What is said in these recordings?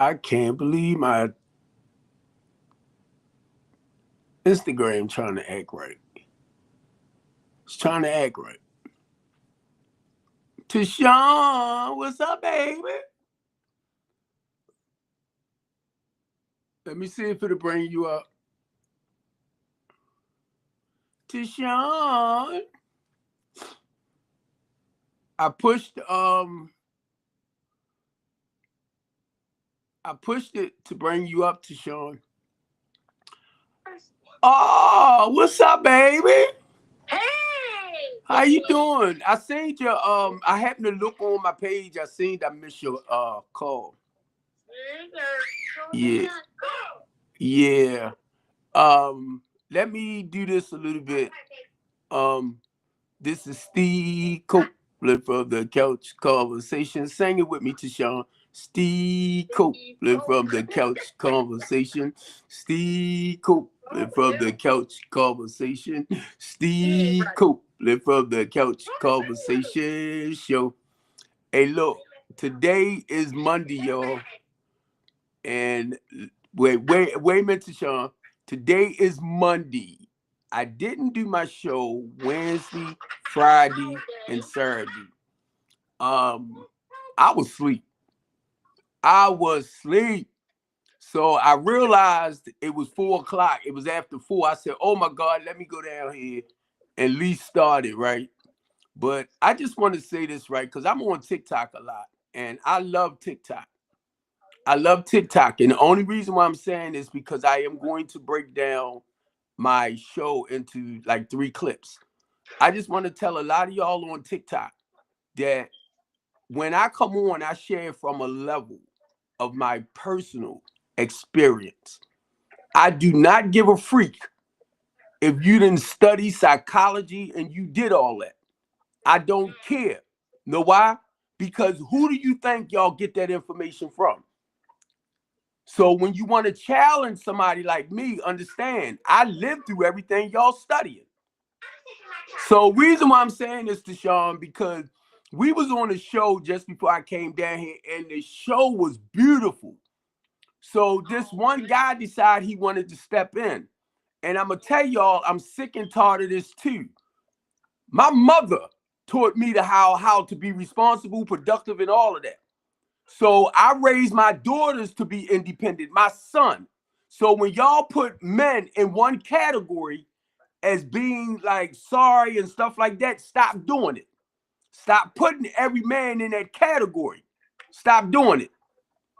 I can't believe my Instagram trying to act right. It's trying to act right. Tashawn, what's up, baby? Let me see if it'll bring you up. Tashawn. I pushed it to bring you up, Tashawn. Oh, what's up, baby? Hey, how you doing? I seen your I happened to look on my page. I missed your call. Yeah. Yeah. Let me do this a little bit. This is Steve Copeland from the Couch Conversation. Sing it with me, Tashawn. Steve Copeland from the Couch Conversation. Steve Copeland from the Couch Conversation. Steve Copeland from the Couch Conversation Show. Hey, look, today is Monday, y'all. And wait a minute, Tashawn. Today is Monday. I didn't do my show Wednesday, Friday, and Saturday. I was asleep. So I realized it was 4 o'clock. It was after 4. I said, oh my God, let me go down here and at least start it, right? But I just want to say this, right? Because I'm on TikTok a lot and I love TikTok. And the only reason why I'm saying this because I am going to break down my show into like 3 clips. I just want to tell a lot of y'all on TikTok that when I come on, I share from a level of my personal experience. I do not give a freak if you didn't study psychology and you did all that. I don't care. Know why? Because who do you think y'all get that information from? So when you want to challenge somebody like me, understand, I lived through everything y'all studying. So reason why I'm saying this to Sean, because we was on a show just before I came down here and the show was beautiful. So this one guy decided he wanted to step in. And I'm going to tell y'all, I'm sick and tired of this too. My mother taught me how to be responsible, productive, and all of that. So I raised my daughters to be independent, my son. So when y'all put men in one category as being like sorry and stuff like that, stop doing it. Stop putting every man in that category. Stop doing it.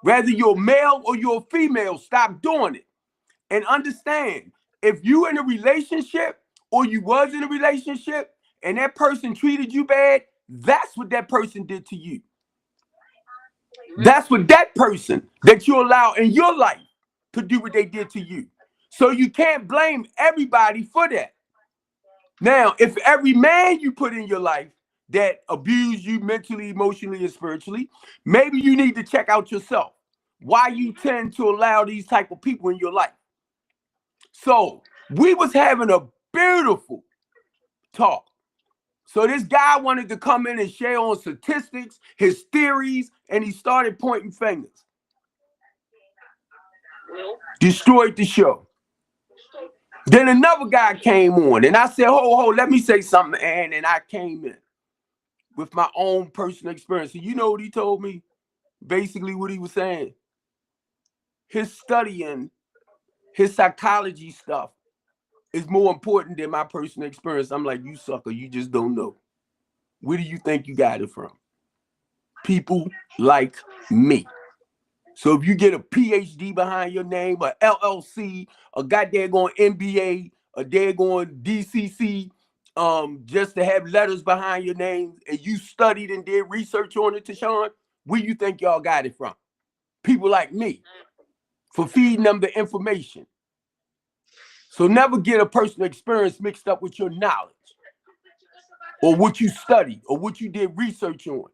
Whether you're male or you're female, stop doing it. And understand, if you in a relationship or you was in a relationship and that person treated you bad, that's what that person did to you. That's what that person that you allow in your life to do what they did to you. So you can't blame everybody for that. Now, if every man you put in your life that abused you mentally, emotionally, and spiritually, maybe you need to check out yourself. Why you tend to allow these type of people in your life. So we was having a beautiful talk. So this guy wanted to come in and share on statistics, his theories, and he started pointing fingers. Destroyed the show. Then another guy came on, and I said, ho, let me say something, and I came in with my own personal experience. And you know what he told me? Basically what he was saying. His studying, his psychology stuff is more important than my personal experience. I'm like, you sucker, you just don't know. Where do you think you got it from? People like me. So if you get a PhD behind your name, a LLC, a goddamn MBA, a daggone DCC, just to have letters behind your name, and you studied and did research on it, Tashawn, where you think y'all got it from? People like me, for feeding them the information. So never get a personal experience mixed up with your knowledge or what you studied or what you did research on.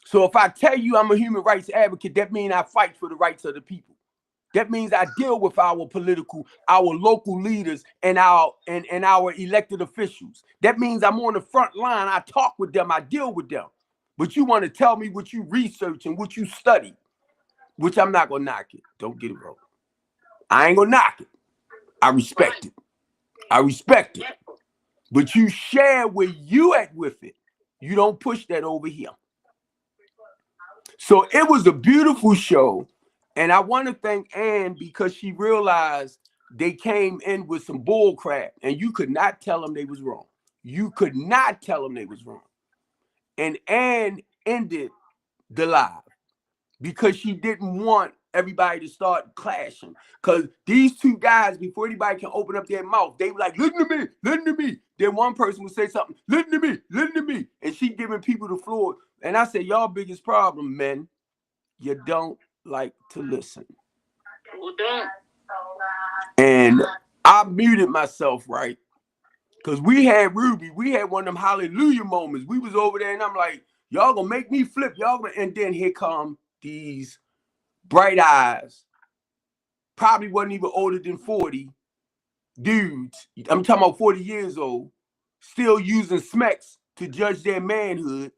So if I tell you I'm a human rights advocate, that means I fight for the rights of the people. That means I deal with our local leaders and our elected officials. That means I'm on the front line. I talk with them. I deal with them. But you want to tell me what you research and what you study. which I'm not gonna knock it. Don't get it wrong. I ain't gonna knock it. I respect it. I respect it. But you share where you at with it. You don't push that over here. So it was a beautiful show. And I want to thank Ann because she realized they came in with some bull crap and you could not tell them they was wrong. You could not tell them they was wrong. And Ann ended the live because she didn't want everybody to start clashing. Because these two guys, before anybody can open up their mouth, they were like, listen to me, listen to me. Then one person would say something, listen to me, listen to me. And she giving people the floor. And I said, y'all biggest problem, men, you don't like to listen. Who don't? And I muted myself, right? Because we had Ruby, we had one of them hallelujah moments. We was over there and I'm like, y'all gonna make me flip, y'all gonna, and then here come these bright eyes, probably wasn't even older than 40 dudes. I'm talking about 40 years old, still using smecks to judge their manhood.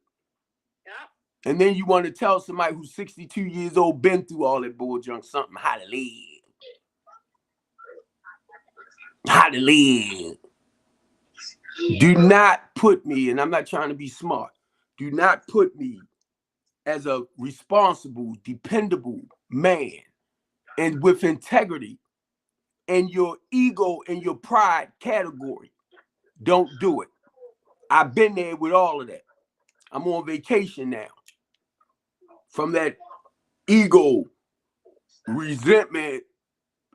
Yeah. And then you want to tell somebody who's 62 years old, been through all that bull junk, something, how to live. How to live. Do not put me, and I'm not trying to be smart, do not put me as a responsible, dependable man and with integrity in your ego and your pride category. Don't do it. I've been there with all of that. I'm on vacation now from that ego, resentment.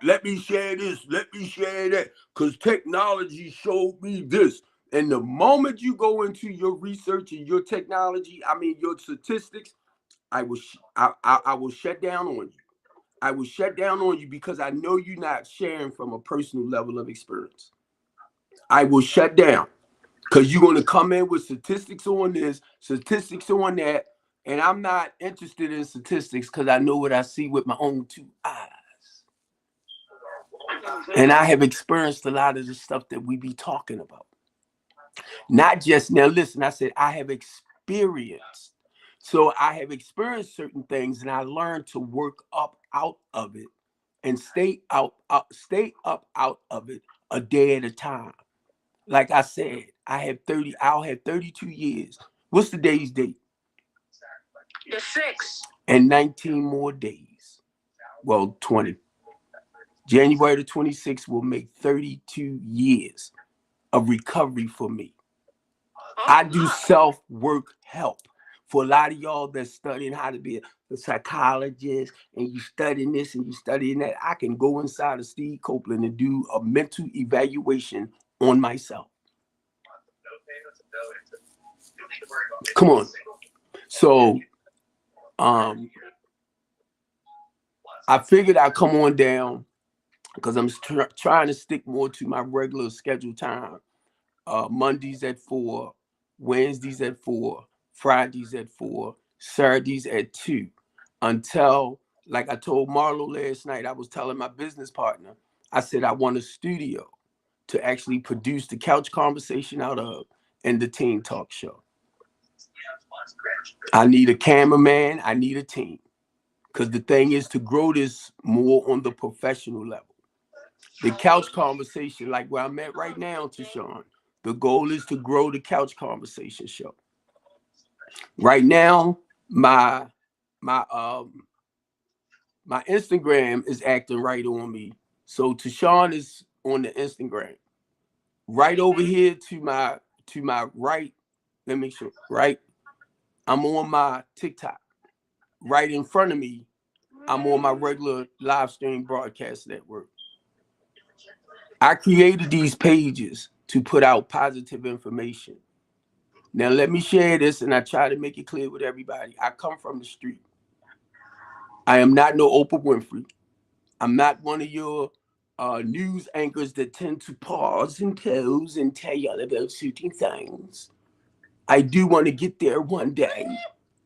Let me share this, let me share that, because technology showed me this. And the moment you go into your research and your technology, I mean your statistics, I will shut down on you. I will shut down on you because I know you're not sharing from a personal level of experience. I will shut down because you're going to come in with statistics on this, statistics on that, and I'm not interested in statistics because I know what I see with my own two eyes. And I have experienced a lot of the stuff that we be talking about. Not just, now listen, I said I have experienced. So I have experienced certain things and I learned to work up out of it and stay up out of it a day at a time. Like I said, I'll have 32 years. What's today's date? The 6th. And 19 more days. Well, 20. January the 26th will make 32 years of recovery for me. I do self-work help. For a lot of y'all that's studying how to be a psychologist and you studying this and you studying that, I can go inside of Steve Copeland and do a mental evaluation on myself. Come on. So I figured I'd come on down because I'm trying to stick more to my regular scheduled time. Mondays at 4, Wednesdays at 4, Fridays at 4, Saturdays at 2. Until, like I told Marlo last night, I was telling my business partner, I said I want a studio to actually produce the couch conversation out of and the team talk show. I need a cameraman, I need a team. Because the thing is to grow this more on the professional level. The couch conversation, like where I'm at right now, Tashawn, the goal is to grow the couch conversation show. Right now, my Instagram is acting right on me. So Tashawn is on the Instagram. Right over here to my right, let me make sure, right? I'm on my TikTok. Right in front of me, I'm on my regular live stream broadcast network. I created these pages to put out positive information. Now, let me share this, and I try to make it clear with everybody. I come from the street. I am not no Oprah Winfrey. I'm not one of your news anchors that tend to pause and pose and tell y'all about certain things. I do want to get there one day,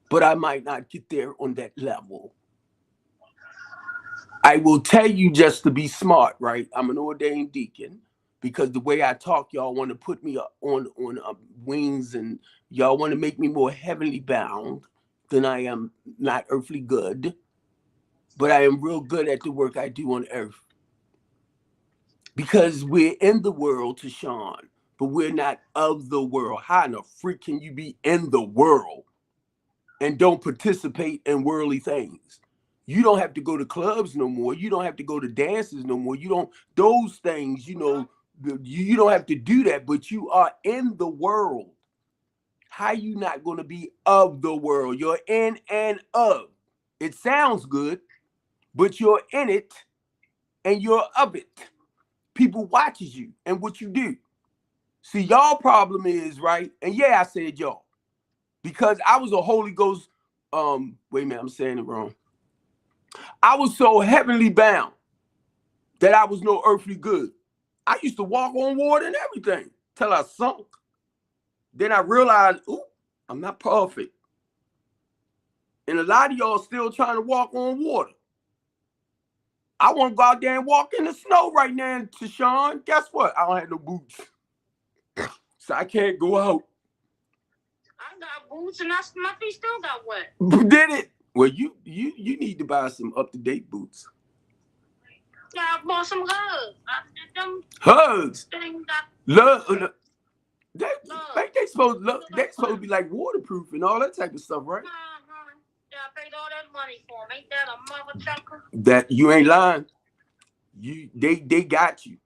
but I might not get there on that level. I will tell you just to be smart, right? I'm an ordained deacon because the way I talk, y'all want to put me on wings and y'all want to make me more heavenly bound than I am not earthly good. but I am real good at the work I do on earth. Because we're in the world, to Sean, but we're not of the world. How in the freak can you be in the world and don't participate in worldly things? You don't have to go to clubs no more. You don't have to go to dances no more. You don't, those things, you don't have to do that, but you are in the world. How you not going to be of the world? You're in and of. It sounds good, but you're in it and you're of it. People watches you and what you do. See, y'all problem is, right? And yeah, I said y'all. Because I was a Holy Ghost, wait a minute, I'm saying it wrong. I was so heavenly bound that I was no earthly good. I used to walk on water and everything till I sunk. Then I realized, ooh, I'm not perfect. And a lot of y'all still trying to walk on water. I want to go out there and walk in the snow right now, Tashawn. Guess what? I don't have no boots. So I can't go out. I got boots and my feet still got wet. Did it? Well, you need to buy some up-to-date boots. Yeah, I bought some hugs. Hugs? Love. They supposed to be like waterproof and all that type of stuff, right? Yeah, I paid all that money for them. Ain't that a mother chucker? That you ain't lying. They got you.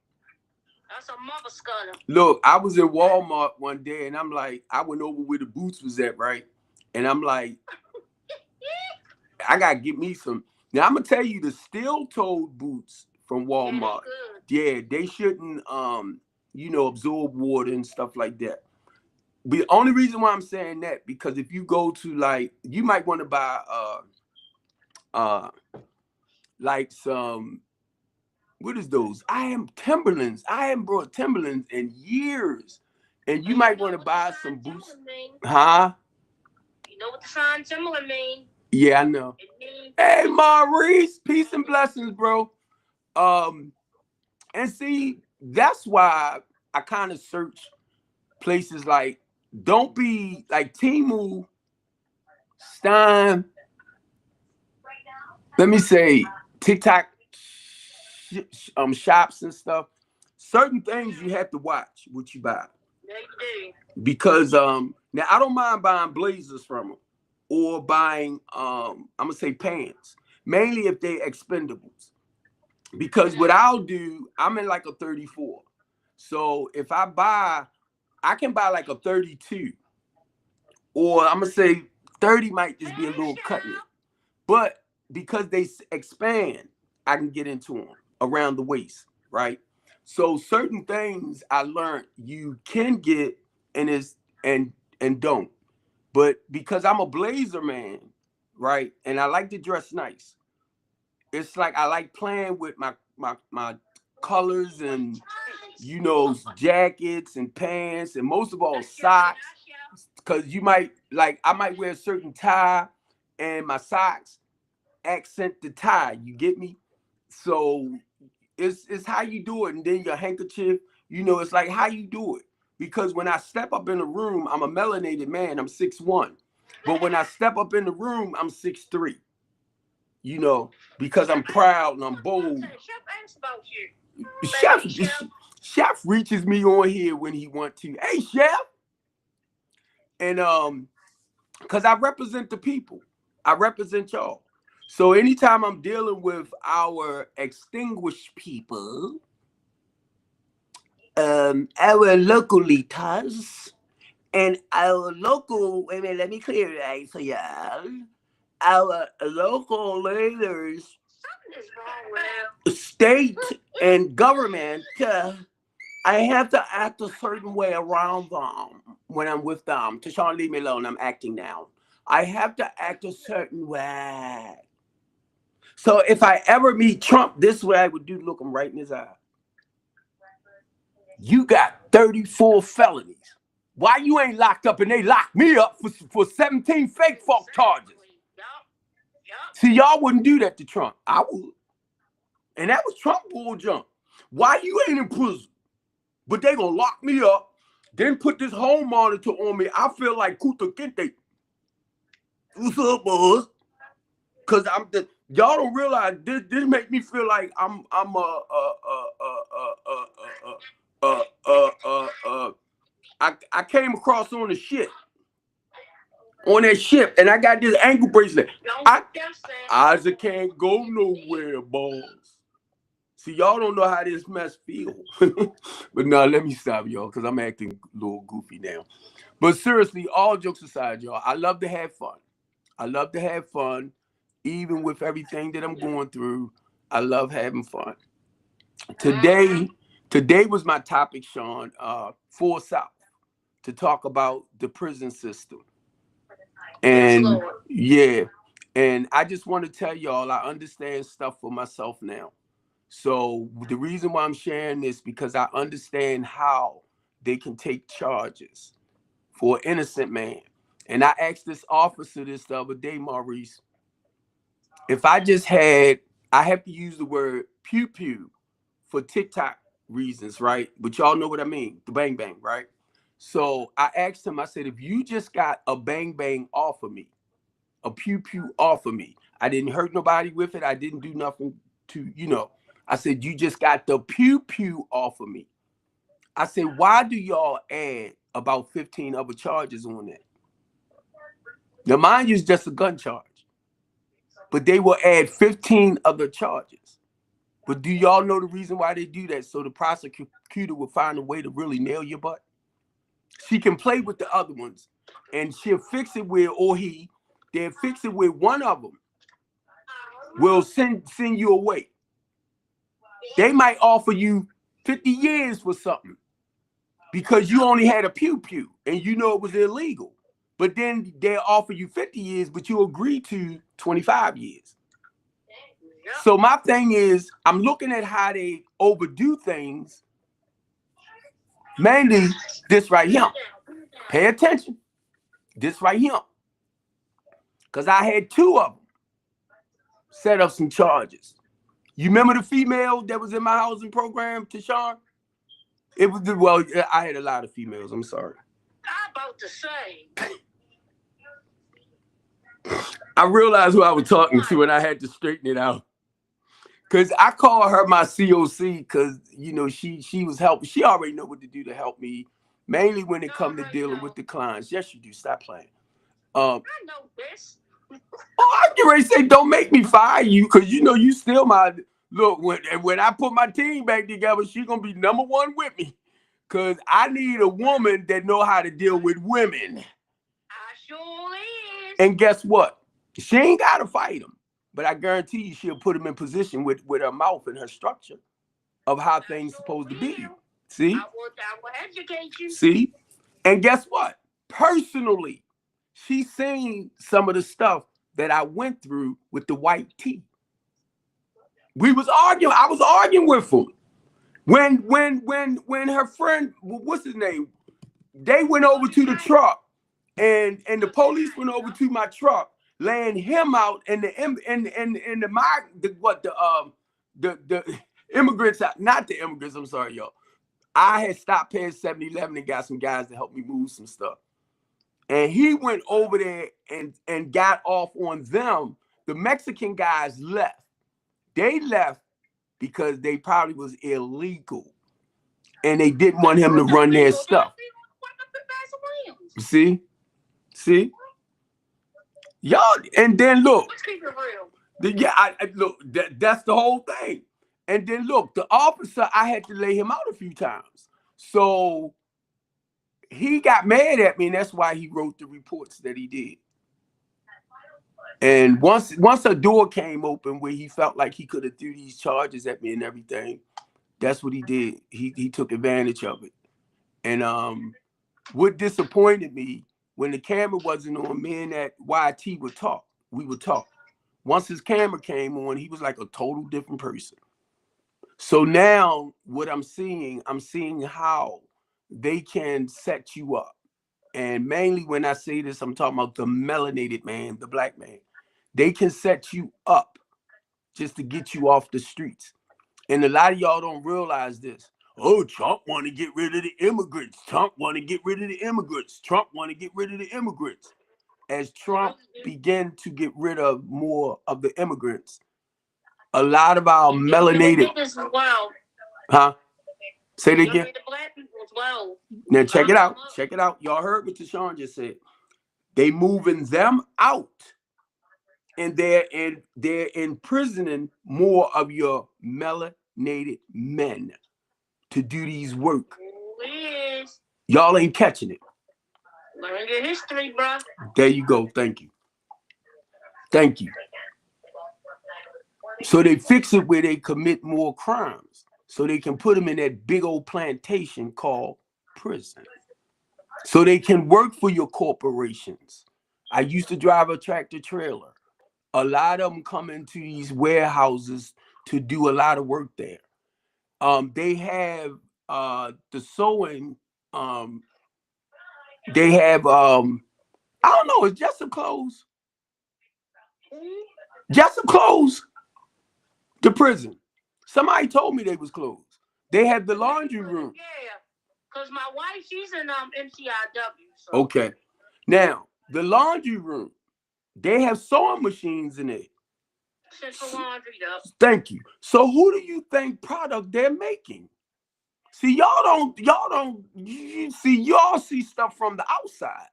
That's a mother scudder. Look, I was in Walmart one day and I'm like, I went over where the boots was at, right? And I'm like, I gotta get me some. Now I'm gonna tell you, the steel-toed boots from Walmart. Yeah, they shouldn't absorb water and stuff like that. The only reason why I'm saying that, because if you go to, like, you might want to buy like some, what is those? I haven't brought Timberlands in years. And you might want to buy some boots. Huh? You know what the sign Timberland mean? Yeah, I know. Hey, Maurice, peace and blessings, bro. And see, that's why I kind of search places like, don't be like Temu, Stein, let me say TikTok shops and stuff. Certain things you have to watch what you buy. Yeah, you do. Because now I don't mind buying blazers from them or buying I'm gonna say pants, mainly if they're expendables. Because what I'll do, I'm in like a 34. So if I can buy like a 32, or I'm gonna say 30 might just be a little cutting it. But because they expand, I can get into them around the waist, right? So certain things I learned you can get and don't. But because I'm a blazer man, right, and I like to dress nice, it's like I like playing with my colors and jackets and pants, and most of all socks. Because you might, like, I might wear a certain tie and my socks accent the tie. You get me? So it's how you do it. And then your handkerchief, it's like how you do it. Because when I step up in the room, I'm a melanated man. I'm 6'1". But when I step up in the room, I'm 6'3". Because I'm proud and I'm bold. Chef asked about you. Chef reaches me on here when he wants to. Hey, Chef. And because I represent the people. I represent y'all. So anytime I'm dealing with our extinguished people, our localitas, and our local, wait a minute, let me clear that for y'all. Our local leaders, state and government, I have to act a certain way around them when I'm with them. Tashawn, leave me alone. I'm acting now. I have to act a certain way. So if I ever meet Trump, this is what I would do: look him right in his eye. You got 34 felonies. Why you ain't locked up and they locked me up for 17 fake false charges? See, y'all wouldn't do that to Trump. I would. And that was Trump bull jump. Why you ain't in prison? But they gonna lock me up, then put this home monitor on me. I feel like Kuta Kinte. What's up, boys? Because Y'all don't realize this make me feel like I'm I came across on the ship on that ship and I got this ankle bracelet. Isaac can't go nowhere, balls. See, y'all don't know how this mess feel. But no, let me stop y'all because I'm acting a little goofy now. But seriously, all jokes aside, y'all, I love to have fun. I love to have fun, even with everything that I'm going through. I love having fun. Today, today was my topic, Sean, for South, to talk about the prison system. And yeah, and I just want to tell y'all I understand stuff for myself now. So the reason why I'm sharing this because I understand how they can take charges for an innocent man. And I asked this officer this the other day, Maurice, if I just had, I have to use the word pew pew for TikTok reasons, right? But y'all know what I mean, the bang bang, right? So I asked him, I said, if you just got a bang bang off of me, a pew pew off of me, I didn't hurt nobody with it. I didn't do nothing to, I said, you just got the pew pew off of me. I said, why do y'all add about 15 other charges on that? Now, mind you, it's just a gun charge. But they will add 15 other charges. But do y'all know the reason why they do that? So the prosecutor will find a way to really nail your butt. She can play with the other ones, and she'll fix it with, or they'll fix it with one of them. Will send you away. They might offer you 50 years for something because you only had a pew pew and you know it was illegal. But then they'll offer you 50 years, but you agree to 25 years. So my thing is, I'm looking at how they overdo things. Mainly this right here. Pay attention. This right here. Because I had two of them set up some charges. You remember the female that was in my housing program, Tashawn? It was well, I had a lot of females. I'm sorry. I'm about to say. I realized who I was talking to, and I had to straighten it out. Cause I call her my COC, because she was helping. She already know what to do to help me, mainly when it comes to dealing with the clients. Yes, you do. Stop playing. I know this. Oh, I'm getting ready to say, don't make me fire you, because you still my look. When I put my team back together, she gonna be number one with me, cause I need a woman that know how to deal with women. I sure is. And guess what? She ain't gotta fight them, but I guarantee you she'll put them in position with her mouth and her structure of how things supposed to be. See? I will educate you. See? And guess what? Personally, she's seen some of the stuff that I went through with the white tee. We was arguing. I was arguing with him. When her friend, what's his name? They went over to the truck, and the police went over to my truck, laying him out, and the immigrants out, not the immigrants. I'm sorry, y'all. I had stopped paying 7-Eleven and got some guys to help me move some stuff. And he went over there and got off on them. The Mexican guys left. They left because they probably was illegal. And they didn't want him to run their stuff. See? Y'all, and then look. Look, that's the whole thing. And then look, the officer, I had to lay him out a few times. So he got mad at me, and that's why he wrote the reports that he did. And once a door came open where he felt like he could have threw these charges at me and everything, that's what he did. He took advantage of it. And what disappointed me, when the camera wasn't on, me and that YT would talk. We would talk. Once his camera came on, he was like a total different person. So now what I'm seeing how they can set you up. And mainly when I say this, I'm talking about the melanated man, the black man. They can set you up just to get you off the streets. And a lot of y'all don't realize this. Oh, Trump want to get rid of the immigrants. Trump want to get rid of the immigrants. Trump want to get rid of the immigrants. As Trump began to get rid of more of the immigrants, a lot of our melanated. Well. Huh? Say it again. The black people as well. Now check it out. Check it out. Y'all heard what Tashawn just said. They moving them out, and they're imprisoning more of your melanated men to do these work. Yes. Y'all ain't catching it. Learn your history, bro. There you go. Thank you. Thank you. So they fix it where they commit more crimes, so they can put them in that big old plantation called prison, so they can work for your corporations. I used to drive a tractor trailer. A lot of them come into these warehouses to do a lot of work there. They have the sewing. They have I don't know. Is Jessup closed? Jessup closed the prison. Somebody told me they was closed. They have the laundry room. Yeah, because my wife, she's in MCIW. So. Okay. Now, the laundry room, they have sewing machines in it. Central laundry, yep. Thank you. So who do you think product they're making? See, y'all see stuff from the outside.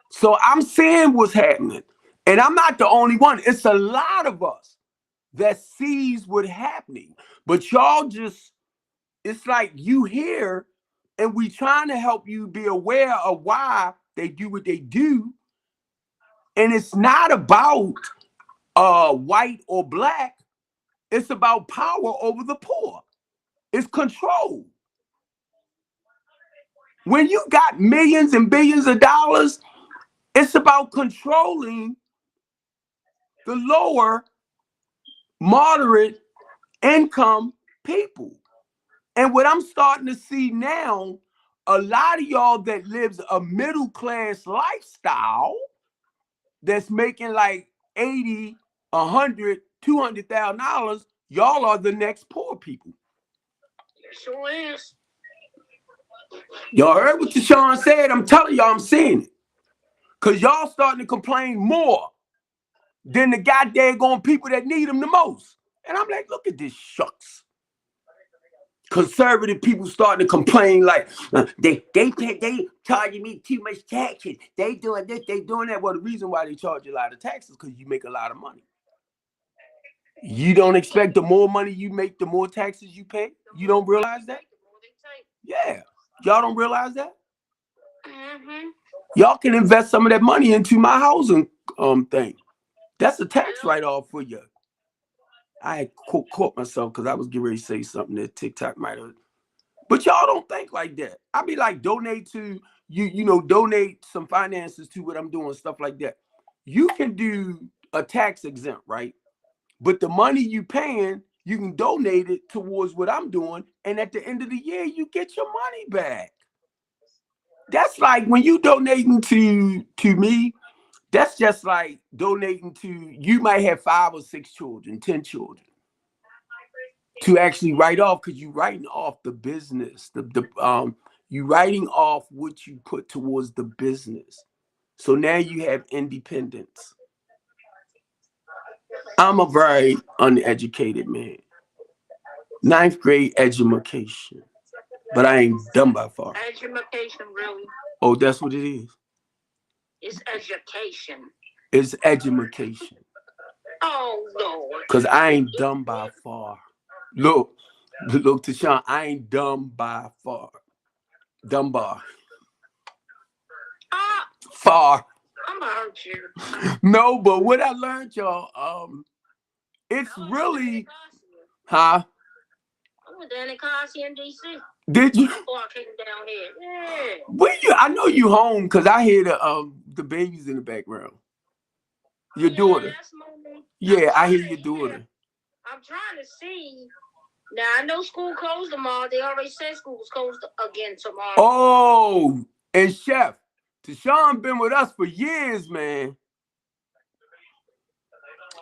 So I'm seeing what's happening. And I'm not the only one. It's a lot of us that sees what's happening. But y'all just, it's like you hear, and we trying to help you be aware of why they do what they do. And it's not about white or black. It's about power over the poor. It's control. When you got millions and billions of dollars, it's about controlling the lower, moderate income people. And what I'm starting to see now, a lot of y'all that lives a middle class lifestyle that's making like 80, 100, $200,000, y'all are the next poor people. It sure is. Y'all heard what Tashawn said? I'm telling y'all, I'm seeing it. Because y'all starting to complain more than the goddamn people that need them the most. And I'm like, look at this shucks. Conservative people starting to complain like they charging me too much taxes. They doing this, they doing that. Well, the reason why they charge you a lot of taxes because you make a lot of money. You don't expect the more money you make, the more taxes you pay. You don't realize that? Yeah, y'all don't realize that. Y'all can invest some of that money into my housing thing. That's a tax write-off for you. I had caught myself because I was getting ready to say something that TikTok might have. But y'all don't think like that. I be like, donate to you, donate some finances to what I'm doing, stuff like that. You can do a tax exempt, right? But the money you paying, you can donate it towards what I'm doing. And at the end of the year, you get your money back. That's like when you donating to me, that's just like donating to, you might have 5 or 6 children, 10 children to actually write off, because you writing off the business, you writing off what you put towards the business. So now you have independence. I'm a very uneducated man. 9th grade education, but I ain't dumb by far. Education, really? Oh, that's what it is. It's education. It's education. Oh Lord. Cause I ain't dumb by far. Look, Tashawn, I ain't dumb by far. Dumb bar. Far. I'm gonna hurt you. No, but what I learned, y'all, it's really, huh? I went down in Kasi in DC. Did you? Before I came down here. Yeah. Where you? I know you home because I hear the babies in the background. Your daughter. Yeah, I hear your daughter. I'm trying to see. Now I know school closed tomorrow. They already said school was closed again tomorrow. Oh, and Chef, Tashawn been with us for years, man.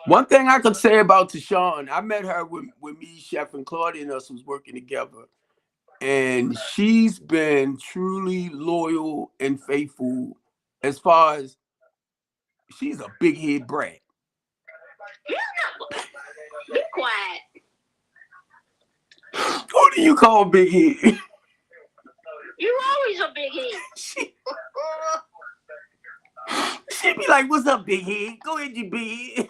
One thing I could say about Tashawn, I met her with me, Chef, and Claudia and us was working together. And she's been truly loyal and faithful as far as she's a big head brat. quiet. Who do you call big head? You always a big head. She be like, "What's up, big head? Go ahead, you big head."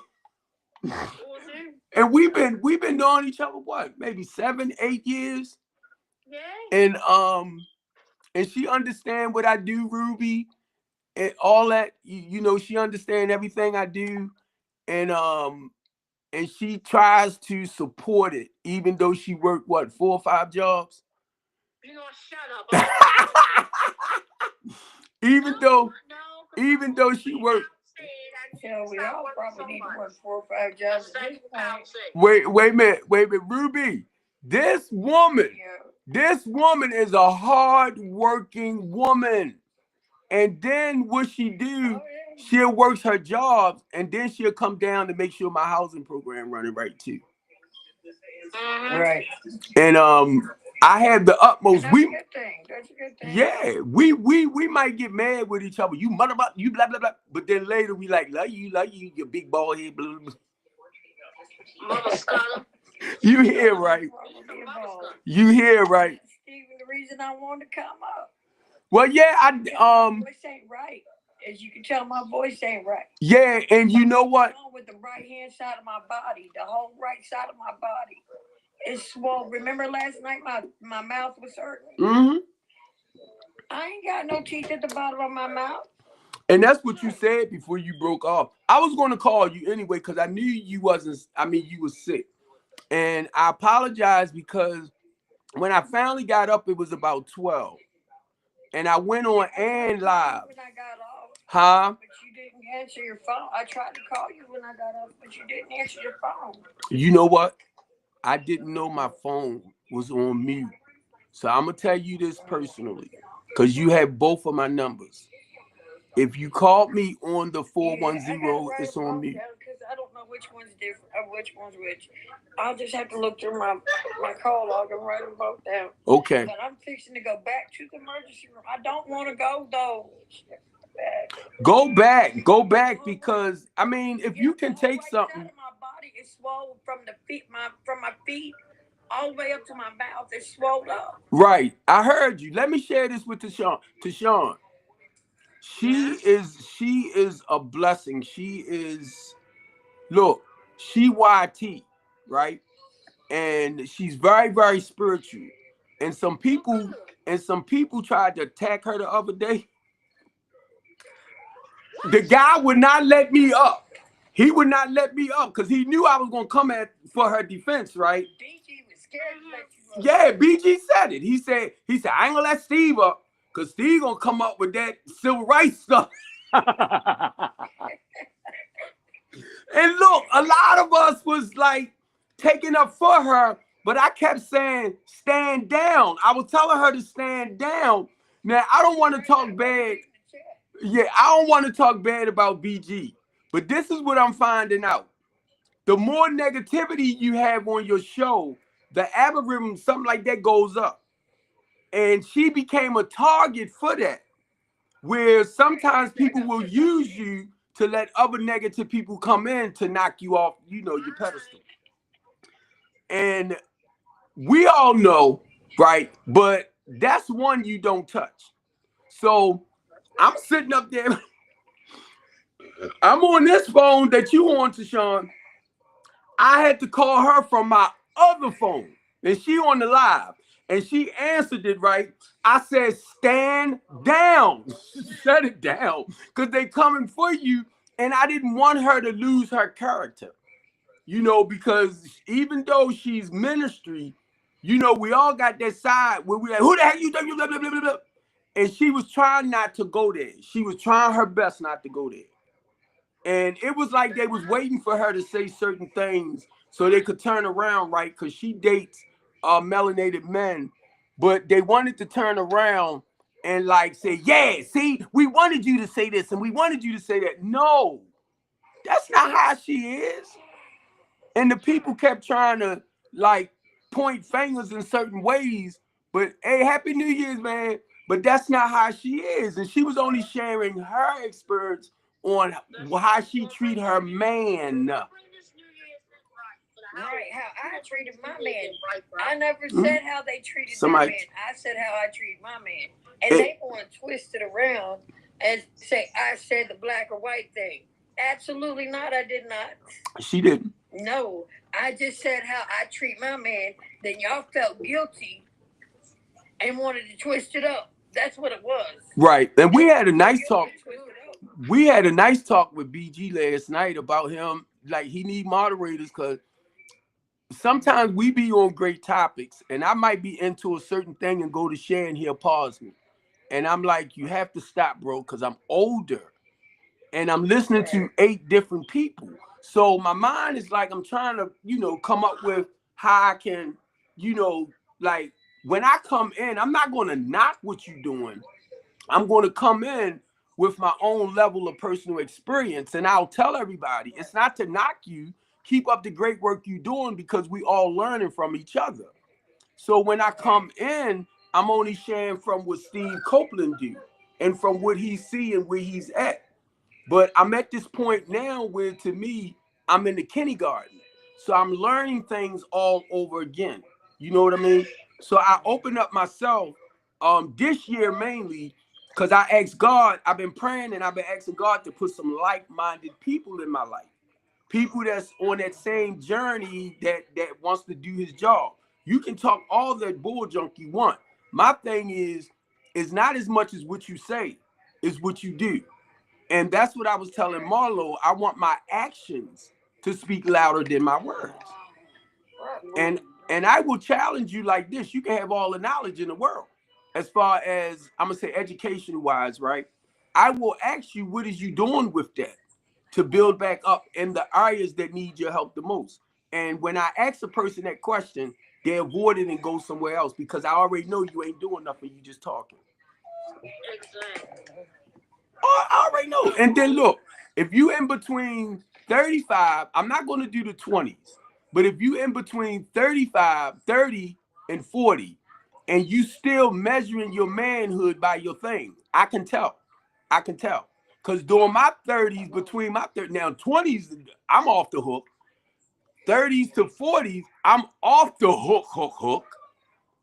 And we've been knowing each other what, maybe 7, 8 years. Yeah. And she understand what I do, Ruby, and all that. You know, she understand everything I do, and she tries to support it, even though she worked what 4 or 5 jobs. You know, shut up. even though she worked. Yeah, we all probably need to work 4 or 5 jobs. Wait a minute, Ruby. This woman is a hard-working woman. And then what she do, she'll work her jobs, and then she'll come down to make sure my housing program running right too. Right. And I have the utmost. That's a good thing. That's a good thing. Yeah, we might get mad with each other. You mother, you blah blah blah. But then later we like love you, your big bald head. Blah, blah, blah. Mama Scott. You hear right? You hear right? Stephen, the reason I wanted to come up. Well, yeah, my voice ain't right. As you can tell, my voice ain't right. Yeah, and you know what? With the right hand side of my body, the whole right side of my body is swollen. Remember last night my mouth was hurting? Mm-hmm. I ain't got no teeth at the bottom of my mouth. And that's what you said before you broke off. I was going to call you anyway because I knew you wasn't. I mean, you was sick, and I apologize because when I finally got up, it was about 12. And I went on and live. When I got off. Huh? But you didn't answer your phone. I tried to call you when I got off, but you didn't answer your phone. You know what? I didn't know my phone was on mute. So I'm going to tell you this personally, because you have both of my numbers. If you called me on the 410, it's on mute. Because I don't know which one's different, or which one's which. I'll just have to look through my call log and write them both down. Okay. But I'm fixing to go back to the emergency room. I don't want to go though. Go back because I mean, if you can take something. My body is swollen from the feet, from my feet all the way up to my mouth. It's swollen up. Right. I heard you. Let me share this with Tashawn. She is a blessing. She is, look, she YT, right? And she's very, very spiritual. And some people tried to attack her the other day. The guy would not let me up. He would not let me up because he knew I was gonna come for her defense, right? BG was scared to let you up. Yeah, BG said it. He said, I ain't gonna let Steve up. Cause Steve gonna come up with that civil rights stuff. And look, a lot of us was like taking up for her, but I kept saying, stand down. I was telling her to stand down. Now, I don't want to talk bad. Yeah, I don't want to talk bad about BG. But this is what I'm finding out. The more negativity you have on your show, the algorithm, something like that goes up. And she became a target for that, where sometimes people will use you to let other negative people come in to knock you off, your pedestal. And we all know, right? But that's one you don't touch. So I'm sitting up there. I'm on this phone that you on, Tashawn. I had to call her from my other phone, and she on the live. And she answered it right. I said, stand down. Shut it down. Because they coming for you. And I didn't want her to lose her character. Because even though she's ministry, we all got that side where we like, who the heck you? Blah, blah, blah, blah. And she was trying not to go there. She was trying her best not to go there. And it was like they was waiting for her to say certain things so they could turn around, right? Because she dates melanated men, but they wanted to turn around and like say, yeah, see, we wanted you to say this and we wanted you to say that. No, that's not how she is. And the people kept trying to like point fingers in certain ways, but hey, Happy New Year's, man. But that's not how she is. And she was only sharing her experience on how she treat her man. Right, how I treated my man. I never said how they treated their man. I said how I treated my man. And they want to twist it around and say I said the black or white thing. Absolutely not. I did not. She didn't. No, I just said how I treat my man. Then y'all felt guilty and wanted to twist it up. That's what it was. Right. And we had a nice talk. We had a nice talk with BG last night about him. Like, he need moderators because sometimes we be on great topics and I might be into a certain thing and go to share and he'll pause me. And I'm like, you have to stop, bro, because I'm older and I'm listening to 8 different people. So my mind is like, I'm trying to, come up with how I can, like when I come in, I'm not going to knock what you're doing. I'm going to come in with my own level of personal experience. And I'll tell everybody, it's not to knock you. Keep up the great work you're doing because we all learning from each other. So when I come in, I'm only sharing from what Steve Copeland do and from what he's seeing where he's at. But I'm at this point now where, to me, I'm in the kindergarten. So I'm learning things all over again. You know what I mean? So I open up myself this year mainly because I asked God, I've been praying and I've been asking God to put some like-minded people in my life. People that's on that same journey that wants to do his job. You can talk all that bull junk you want. My thing is not as much as what you say, is what you do. And that's what I was telling Marlo. I want my actions to speak louder than my words. And I will challenge you like this. You can have all the knowledge in the world. As far as, I'm going to say education-wise, right? I will ask you, what is you doing with that to build back up in the areas that need your help the most? And when I ask a person that question, they avoid it and go somewhere else because I already know you ain't doing nothing. You just talking. Exactly. I already know. And then look, if you in between 35, I'm not going to do the 20s, but if you in between 35, 30, and 40, and you still measuring your manhood by your thing, I can tell. I can tell. Because during my 30s, between my 30s, now 20s, I'm off the hook. 30s to 40s, I'm off the hook.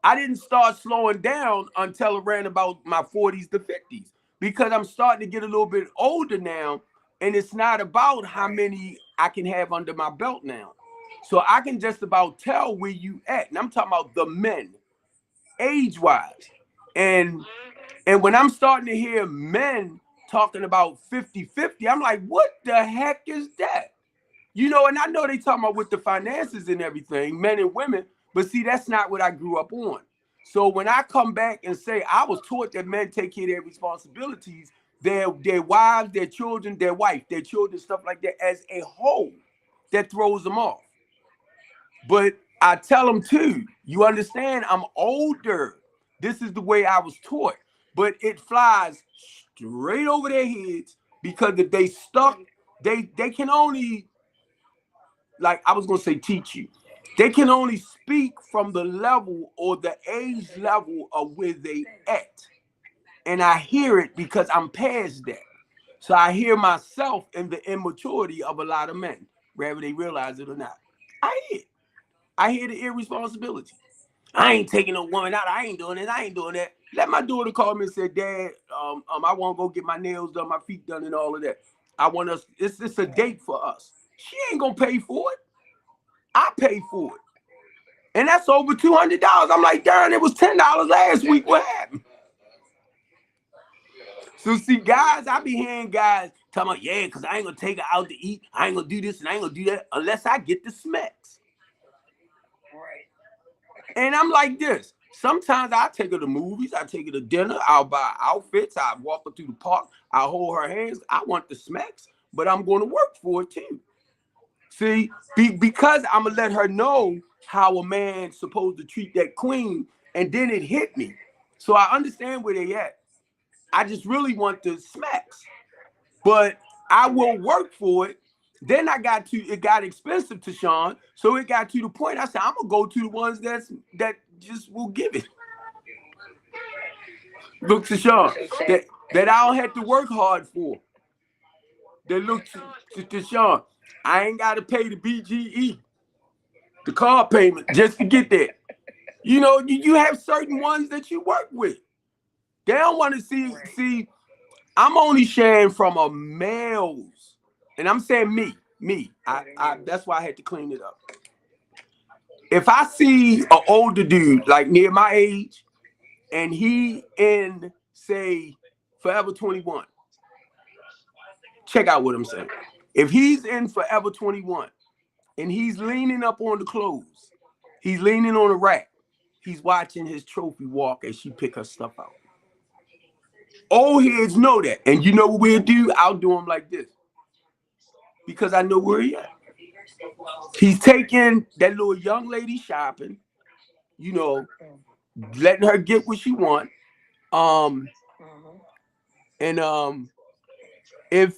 I didn't start slowing down until around about my 40s to 50s because I'm starting to get a little bit older now, and it's not about how many I can have under my belt now. So I can just about tell where you at. And I'm talking about the men, age-wise. And when I'm starting to hear men talking about 50-50, I'm like, what the heck is that? And I know they talking about with the finances and everything, men and women, but see, that's not what I grew up on. So when I come back and say I was taught that men take care of their responsibilities, their wives, their children, their wife, their children, stuff like that, as a whole, that throws them off. But I tell them too, you understand, I'm older. This is the way I was taught. But it flies straight over their heads because if they stuck, they can only, like I was going to say, teach you. They can only speak from the level or the age level of where they at. And I hear it because I'm past that. So I hear myself in the immaturity of a lot of men, whether they realize it or not. I hear it. I hear the irresponsibility. I ain't taking no woman out. I ain't doing it. I ain't doing that. Let my daughter call me and say, Dad, I want to go get my nails done, my feet done, and all of that. I want us. It's a date for us. She ain't gonna pay for it. I pay for it. And that's over $200. I'm like, darn, it was $10 last week. What happened? So see, guys, I be hearing guys talking about, yeah, because I ain't gonna take her out to eat. I ain't gonna do this and I ain't gonna do that unless I get the smacks. And I'm like this. Sometimes I take her to movies, I take her to dinner, I'll buy outfits, I'll walk her through the park, I'll hold her hands. I want the smacks, but I'm going to work for it too. See, because I'm going to let her know how a man's supposed to treat that queen, and then it hit me. So I understand where they at. I just really want the smacks, but I will work for it. Then it got expensive to Sean, so it got to the point I said, I'm gonna go to the ones that just will give it. Look to Sean, that I don't have to work hard for. That look to Sean, I ain't gotta pay the BGE. the car payment just to get there. You know, you have certain ones that you work with. They don't want to see. I'm only sharing from a male's, and I'm saying me. I that's why I had to clean it up. If I see an older dude like near my age, and he in say Forever 21, check out what I'm saying. If he's in Forever 21 and he's leaning up on the clothes, he's leaning on a rack, he's watching his trophy walk as she pick her stuff out. Old heads know that. And you know what we'll do? I'll do him like this. Because I know where he at. He's taking that little young lady shopping, you know, letting her get what she want. And if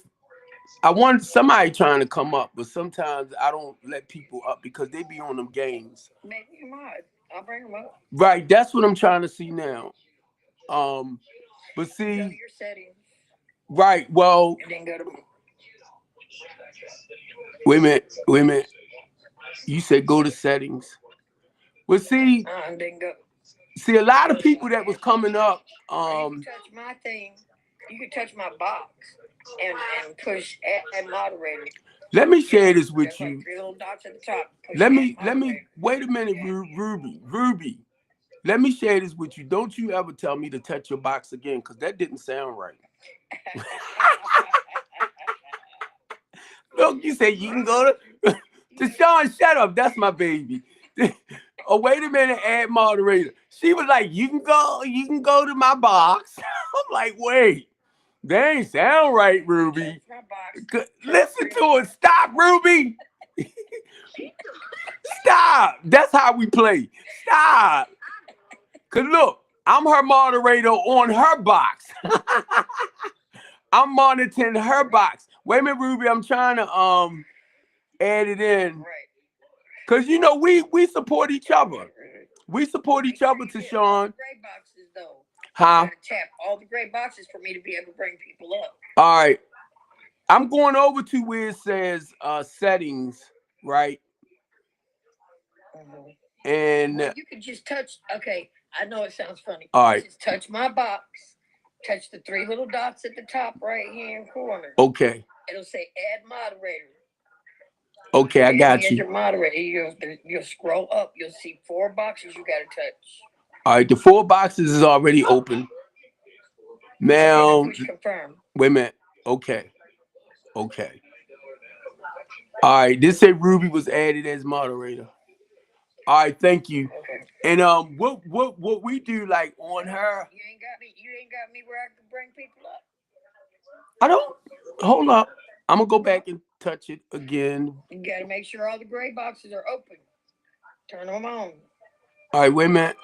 I want somebody trying to come up, but sometimes I don't let people up because they be on them games. Make me mad. I'll bring them up. Right, that's what I'm trying to see now. But see, go to your settings. Right, well, and then go to. Wait a minute. You said go to settings. Well, see, and then go. See, a lot of people that was coming up. You can touch my thing. You can touch my box and push add moderator. Let me share this with you. Like 3 little dots at the top. Let me wait a minute, Ruby. Let me share this with you. Don't you ever tell me to touch your box again, because that didn't sound right. Look, you say you can go to Sean, shut up. That's my baby. Oh, wait a minute, add moderator. She was like, you can go to my box. I'm like, wait, that ain't sound right, Ruby. Listen to it. Stop, Ruby. Stop. That's how we play. Stop. Cause look, I'm her moderator on her box. I'm monitoring her box. Wait a minute, Ruby. I'm trying to add it in. Right. Cause you know we support each other. We support each other, to Sean. Gray boxes though. Huh? Tap all the gray boxes for me to be able to bring people up. All right. I'm going over to where it says settings, right? And well, you can just touch. Okay, I know it sounds funny. All right. Just touch my box. Touch the 3 little dots at the top right hand corner. Okay. It'll say add moderator. Okay, I got you. Your moderator. You'll scroll up. You'll see 4 boxes you got to touch. All right, the 4 boxes is already open. Now, push confirm. Wait a minute. Okay. All right, this said Ruby was added as moderator. All right, thank you. Okay. And what we do like on her? You ain't got me where I can bring people up. I don't. Hold up. I'm gonna go back and touch it again. You gotta make sure all the gray boxes are open. Turn them on. All right, wait a minute.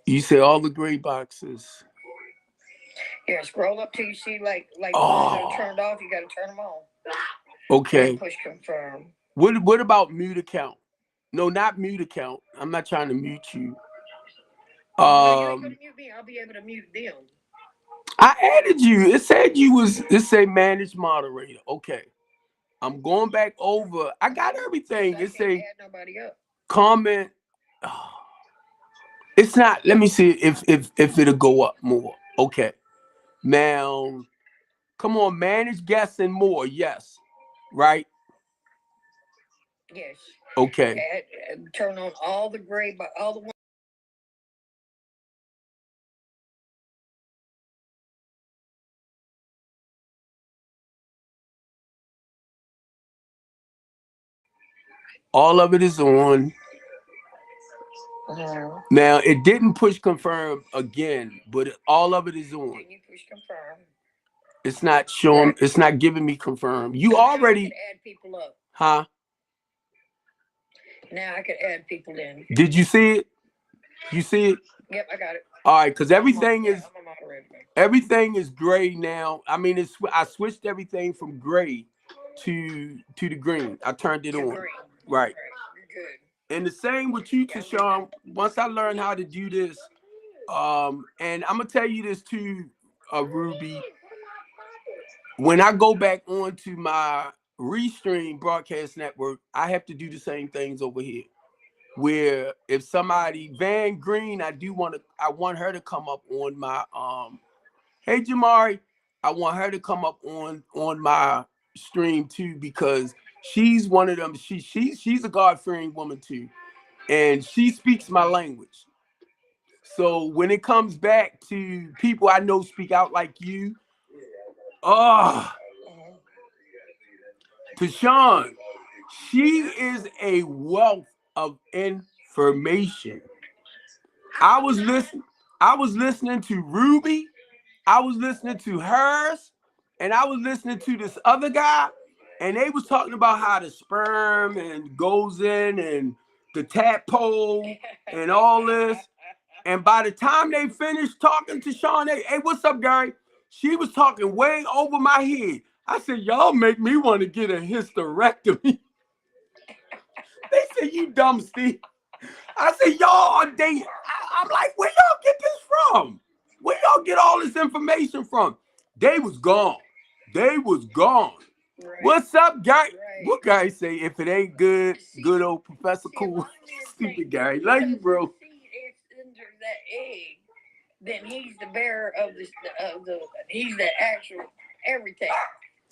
You say all the gray boxes. Yeah, scroll up till you see like ones that are turned off. You gotta turn them on. Okay. Push confirm. What about mute account? No, not mute account. I'm not trying to mute you. You ain't gonna mute me. I'll be able to mute them. I added you. It said manage moderator. Okay. I'm going back over. I got everything. It say add nobody up. Comment. It's not. Let me see if it'll go up more. Okay. Now, come on, manage guests and more. Yes. Right? Yes. Okay. Turn on all the gray, but all the ones. All of it is on. Now, it didn't push confirm again, but all of it is on. Then you push confirm. It's not showing. It's not giving me confirm. You already add people up. Huh? Now I can add people in. Did you see it? You see it? Yep, I got it. All right, because everything is gray now. I mean, I switched everything from gray to the green. I turned it on. Green. Right. You're good. And the same with you, Tashawn. Once I learned how to do this, and I'm gonna tell you this too, Ruby. When I go back onto my Restream Broadcast Network, I have to do the same things over here. Where if somebody Van Green, I want her to come up on my hey Jamari, I want her to come up on my stream too, because she's one of them. She's a God-fearing woman too, and she speaks my language. So when it comes back to people I know speak out like you, oh, Tashawn, she is a wealth of information. I was listening to Ruby, I was listening to hers, and I was listening to this other guy, and they was talking about how the sperm and goes in and the tadpole and all this. And by the time they finished talking to Sean, hey, what's up, Gary? She was talking way over my head. I said, y'all make me want to get a hysterectomy. They said, you dumb Steve. I said, y'all are dating. I'm like, where y'all get this from? Where y'all get all this information from? They was gone. They was gone. Right. What's up, Gary? Right. What Gary say? If it ain't good, good old Professor Cool. Stupid Gary. Love you, bro. If that egg, then he's the bearer of he's the actual everything.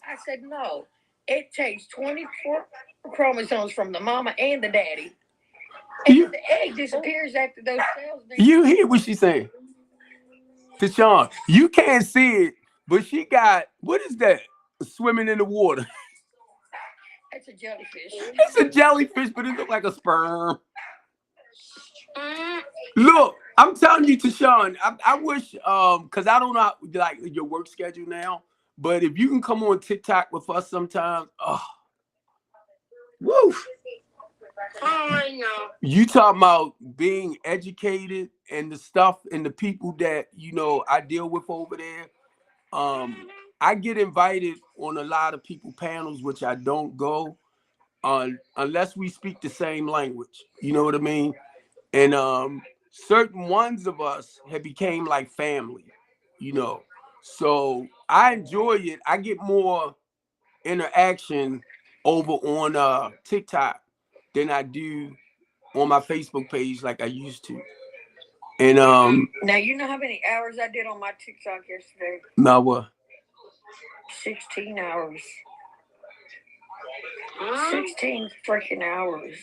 I said, no. It takes 24 chromosomes from the mama and the daddy. And the egg disappears after those cells. You hear what she's saying? Tashawn, you can't see it, but she got, what is that? Swimming in the water. It's a jellyfish. It's a jellyfish, but it looks like a sperm. Look, I'm telling you, Tashawn, I wish, because I don't know like your work schedule now, but if you can come on TikTok with us sometime, woo. I know. You talking about being educated and the stuff and the people that, you know, I deal with over there. I get invited on a lot of people panels, which I don't go on unless we speak the same language. You know what I mean? And certain ones of us have became like family, you know. So I enjoy it. I get more interaction over on TikTok than I do on my Facebook page like I used to. And now you know how many hours I did on my TikTok yesterday? Now what? 16 hours. 16 freaking hours.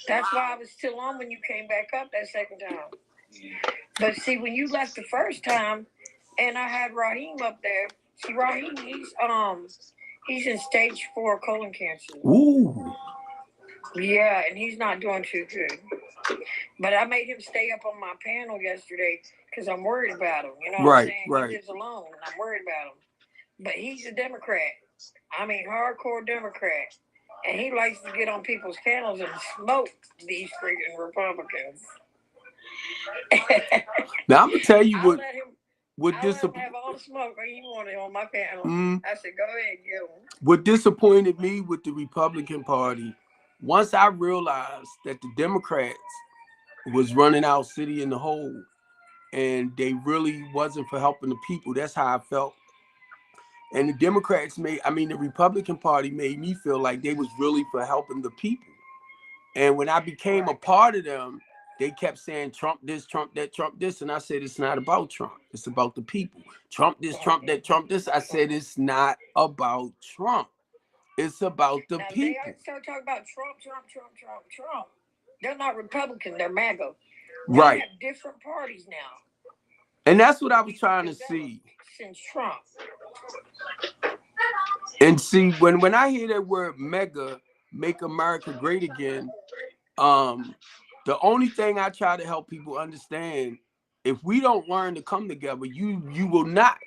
That's why I was still on when you came back up that second time. But see, when you left the first time, and I had Raheem up there. See, Raheem, he's in stage 4 colon cancer. Ooh. Yeah, and he's not doing too good. But I made him stay up on my panel yesterday because I'm worried about him. You know what I'm saying? Right. He lives alone, and I'm worried about him. But he's a Democrat. I mean, hardcore Democrat. And he likes to get on people's panels and smoke these freaking Republicans. Now, I'm going to tell you what I let him have all the smoke he wanted on my panel. I said, go ahead, get him. What disappointed me with the Republican Party, once I realized that the Democrats was running our city in the hole and they really wasn't for helping the people, that's how I felt. And the Republican Party made me feel like they was really for helping the people. And when I became a part of them, they kept saying Trump this, Trump that, Trump this. And I said, it's not about Trump. It's about the people. Trump this, Trump that, Trump this. I said, it's not about Trump. It's about the people. They start talking about Trump. They're not Republican. They're MAGA. Right. They have different parties now. And that's what I was trying to see. Since Trump. And see, when I hear that word mega, make America great again, the only thing I try to help people understand, if we don't learn to come together, you will not.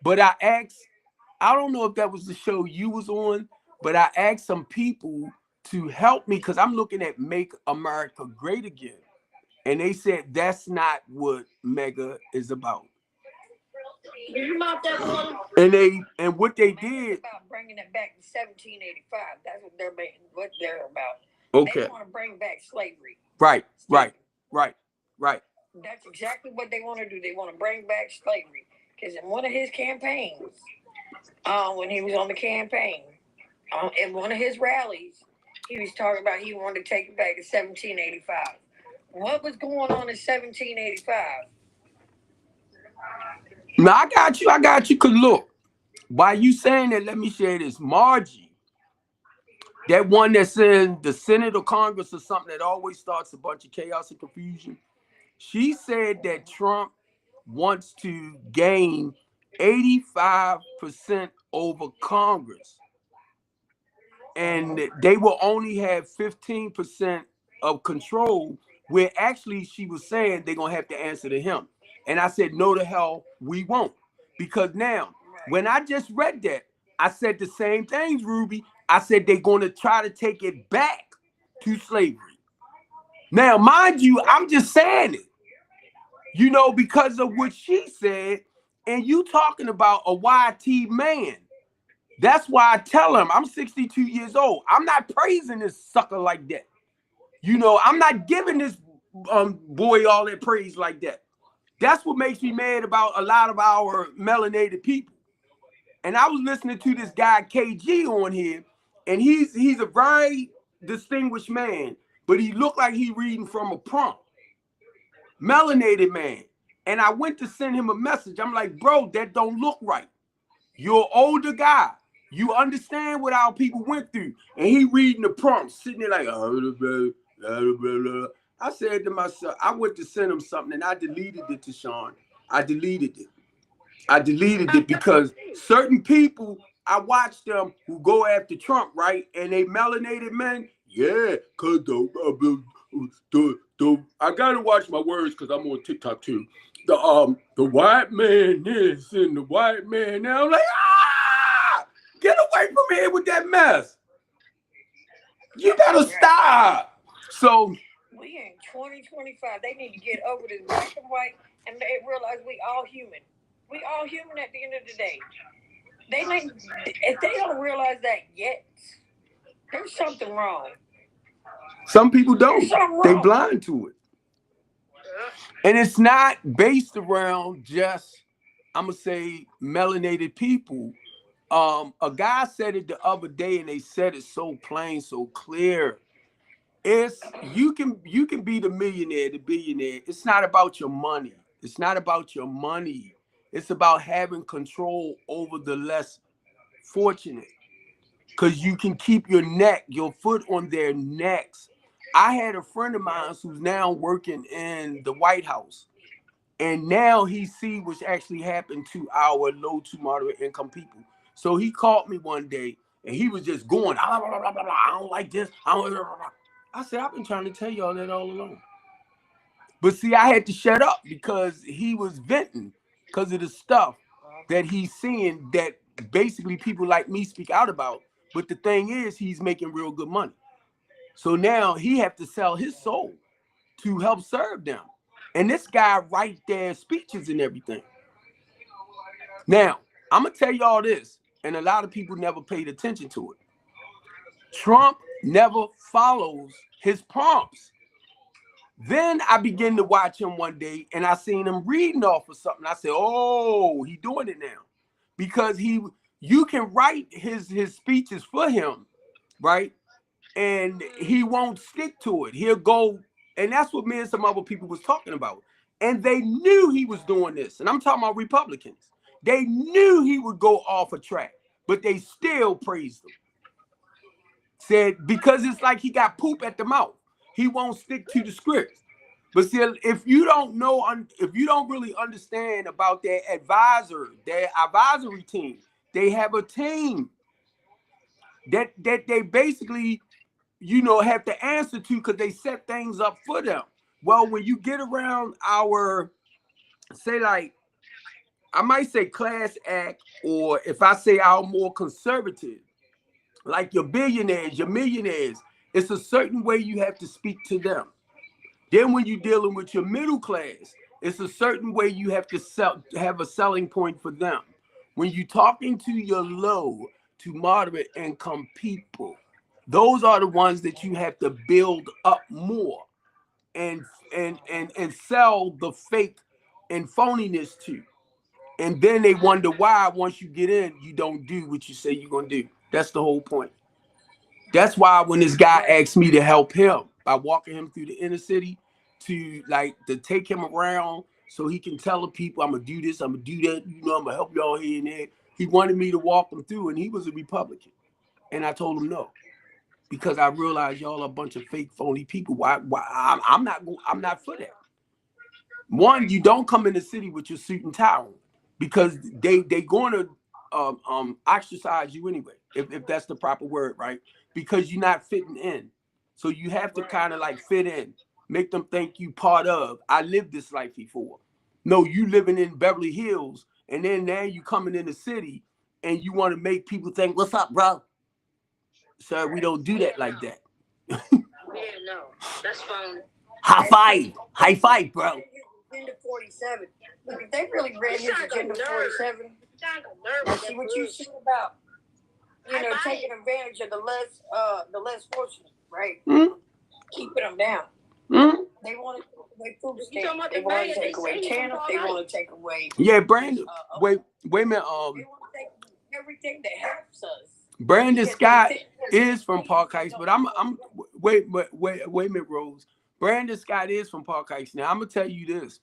But I don't know if that was the show you was on, but I asked some people to help me because I'm looking at Make America Great Again. And they said that's not what mega is about. And what they did about bringing it back to 1785. That's what they're about. Okay. They want to bring back slavery. Right. That's exactly what they want to do. They want to bring back slavery. Because in one of his campaigns, when he was on the campaign, in one of his rallies, he was talking about he wanted to take it back to 1785. What was going on in 1785? Now I got you. Cause look, while you saying that, let me share this. Margie, that one that's in the Senate or Congress or something that always starts a bunch of chaos and confusion. She said that Trump wants to gain 85% over Congress, and they will only have 15% of control, where actually she was saying they're gonna have to answer to him. And I said, no, the hell we won't. Because now, when I just read that, I said the same things, Ruby. I said they're gonna try to take it back to slavery. Now, mind you, I'm just saying it, because of what she said, and you talking about a YT man. That's why I tell him I'm 62 years old. I'm not praising this sucker like that. I'm not giving this boy all that praise like that. That's what makes me mad about a lot of our melanated people. And I was listening to this guy KG on here, and he's a very distinguished man, but he looked like he reading from a prompt. Melanated man. And I went to send him a message. I'm like, bro, that don't look right. You're an older guy. You understand what our people went through. And he reading the prompts, sitting there like, I said to myself, I went to send him something and I deleted it to Sean. I deleted it because certain people, I watch them who go after Trump, right? And they melanated men. Yeah, because I got to watch my words because I'm on TikTok too. The white man this and the white man now. I'm like, get away from here with that mess. You better stop. So we in 2025. They need to get over this black and white, and they realize we all human. We all human at the end of the day. If they don't realize that yet, there's something wrong. Some people don't. They blind to it. And it's not based around just, I'm going to say, melanated people. A guy said it the other day, and they said it so plain, so clear. It's you can be the millionaire, the billionaire. It's not about your money. It's not about your money. It's about having control over the less fortunate. Because you can keep your foot on their necks. I had a friend of mine who's now working in the White House. And now he see what's actually happened to our low to moderate income people. So he called me one day and he was just going, blah, blah, blah, blah, blah. I don't like this. I said, I've been trying to tell y'all that all along. But see, I had to shut up because he was venting because of the stuff that he's seeing that basically people like me speak out about. But the thing is, he's making real good money. So now he have to sell his soul to help serve them. And this guy write their speeches and everything. Now, I'm going to tell y'all this, and a lot of people never paid attention to it. Trump never follows his prompts. Then I began to watch him one day, and I seen him reading off of something. I said, oh, he doing it now. Because you can write his speeches for him, right? And he won't stick to it. He'll go, and that's what me and some other people was talking about. And they knew he was doing this. And I'm talking about Republicans. They knew he would go off a track, but they still praised him. Said, because it's like he got poop at the mouth. He won't stick to the script. But see, if you don't really understand about their advisory team, they have a team that they basically, have to answer to because they set things up for them. Well, when you get around our, say like, I might say class act, or if I say our more conservative, like your billionaires, your millionaires, it's a certain way you have to speak to them. Then when you're dealing with your middle class, it's a certain way you have to have a selling point for them. When you're talking to your low to moderate income people, those are the ones that you have to build up more and sell the fake and phoniness to. And then they wonder why once you get in, you don't do what you say you're going to do. That's the whole point. That's why when this guy asked me to help him by walking him through the inner city to take him around so he can tell the people, I'm gonna do this, I'm gonna do that, I'm gonna help y'all here and there. He wanted me to walk him through, and he was a Republican. And I told him no. Because I realized y'all are a bunch of fake, phony people. Why I'm not for that. One, you don't come in the city with your suit and tie on, because they going to ostracize you anyway, if that's the proper word, right? Because you're not fitting in. So you have to kind of like fit in, make them think you part of. I lived this life before. No, you living in Beverly Hills, and then now you coming in the city, and you want to make people think, "What's up, bro?" Sir, we don't do that like that. Yeah, no, that's fine. High five, bro. Agenda 47. Look, if they really read his Agenda 47, see what you said about, taking advantage of the less fortunate, right? Mm-hmm. Keeping them down. Mm-hmm. They want to take away food stamps. They want to take away TANF. They want to take away. Yeah, Brandon. Wait a minute. They want to take everything that helps us. Brandon Scott is from Park Heights, but wait a minute, Rose. Brandon Scott is from Park Heights. Now I'm gonna tell you this.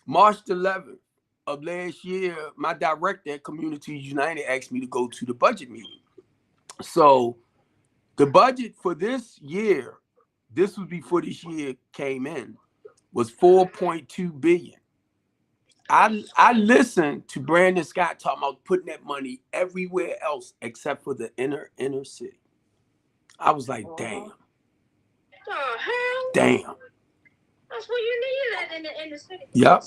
March 11th of last year, my director at Communities United asked me to go to the budget meeting. So the budget for this year, this was before this year came in, was $4.2 billion. I listened to Brandon Scott talking about putting that money everywhere else except for the inner city. I was like, damn. The hell? Damn. That's what you needed in the inner city. Yep.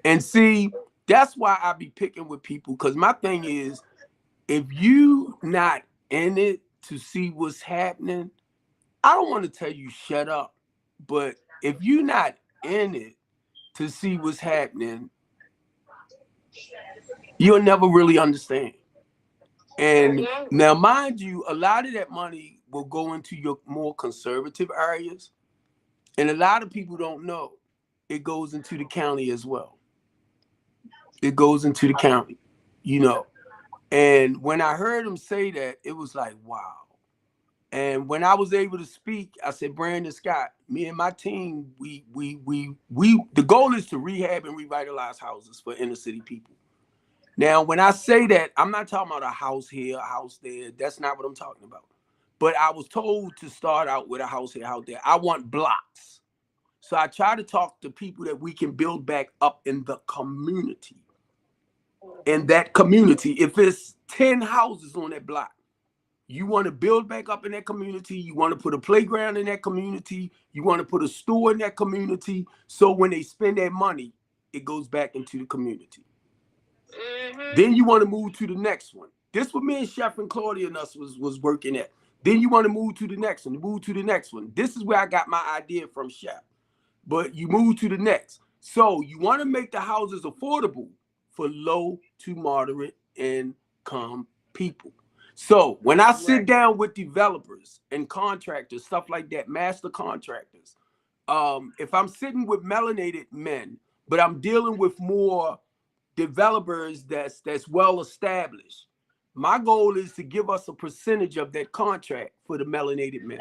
And see, that's why I be picking with people, because my thing is, if you not in it to see what's happening, I don't want to tell you shut up, but if you're not in it to see what's happening, you'll never really understand. And now, mind you, a lot of that money will go into your more conservative areas. And a lot of people don't know it goes into the county as well. It goes into the county, And when I heard him say that, it was like, wow. And when I was able to speak, I said, Brandon Scott, me and my team, we the goal is to rehab and revitalize houses for inner city people. Now, when I say that, I'm not talking about a house here, a house there. That's not what I'm talking about. But I was told to start out with a house here, out there. I want blocks. So I try to talk to people that we can build back up in the community. In that community, if it's 10 houses on that block, you want to build back up in that community. You want to put a playground in that community. You want to put a store in that community. So when they spend that money, it goes back into the community. Mm-hmm. Then you want to move to the next one. This what me and Chef and Claudia and us was working at. Then you want to move to the next one, move to the next one. This is where I got my idea from, Chef. But you move to the next. So you want to make the houses affordable for low to moderate income people. So when I sit down with developers and contractors, stuff like that, master contractors, if I'm sitting with melanated men, but I'm dealing with more developers that's well established, my goal is to give us a percentage of that contract for the melanated men.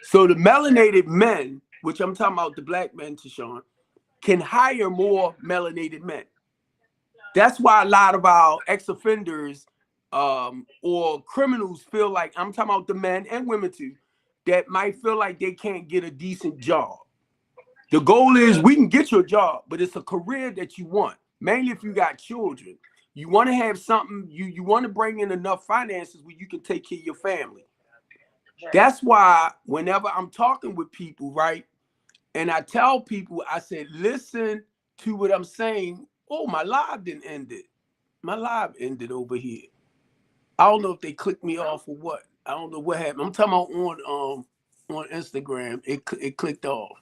So the melanated men, which I'm talking about the black men, Tashawn, can hire more melanated men. That's why a lot of our ex-offenders or criminals feel like, I'm talking about the men and women too, that might feel like they can't get a decent job. The goal is we can get you a job, but it's a career that you want. Mainly if you got children. You want to have something, you want to bring in enough finances where you can take care of your family. That's why whenever I'm talking with people, right, and I tell people, I said, listen to what I'm saying. Oh, my live didn't end it. My live ended over here. I don't know if they clicked me off or what. I don't know what happened. I'm talking about on Instagram. It clicked off.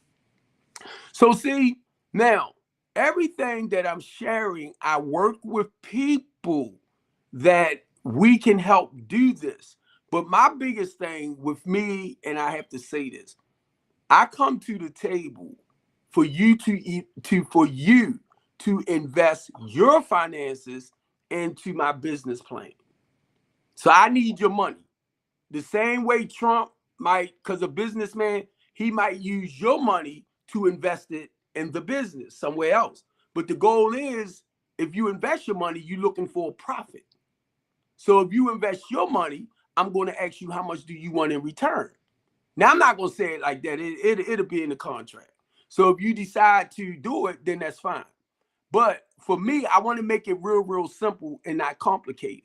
So see, now everything that I'm sharing, I work with people that we can help do this. But my biggest thing with me, and I have to say this, I come to the table for you to invest your finances into my business plan. So I need your money. The same way Trump might, because a businessman, he might use your money to invest it in the business somewhere else. But the goal is, if you invest your money, you're looking for a profit. So if you invest your money, I'm going to ask you, how much do you want in return? Now, I'm not going to say it like that. It'll be in the contract. So if you decide to do it, then that's fine. But for me, I want to make it real simple and not complicated.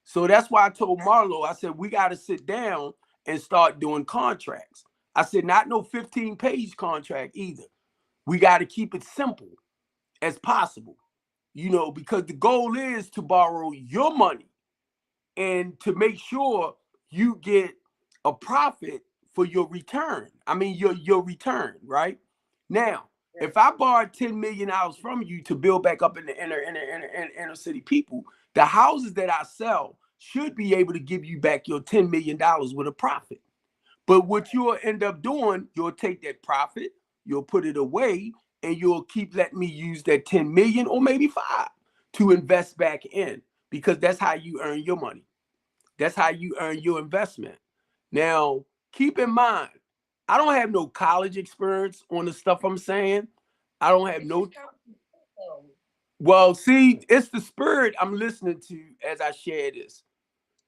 So that's why I told Marlo, I said, we got to sit down and start doing contracts. I said, not no 15-page contract either. We got to keep it simple as possible, because the goal is to borrow your money and to make sure you get a profit for your return. I mean, your return, right? Now, if I borrowed $10 million from you to build back up in the inner city people, the houses that I sell should be able to give you back your $10 million with a profit. But what you'll end up doing, you'll take that profit, you'll put it away, and you'll keep letting me use that 10 million or maybe 5 to invest back in, because that's how you earn your money. That's how you earn your investment. Now, keep in mind, I don't have no college experience on the stuff I'm saying. I don't have no. Well, see, it's the spirit I'm listening to as I share this.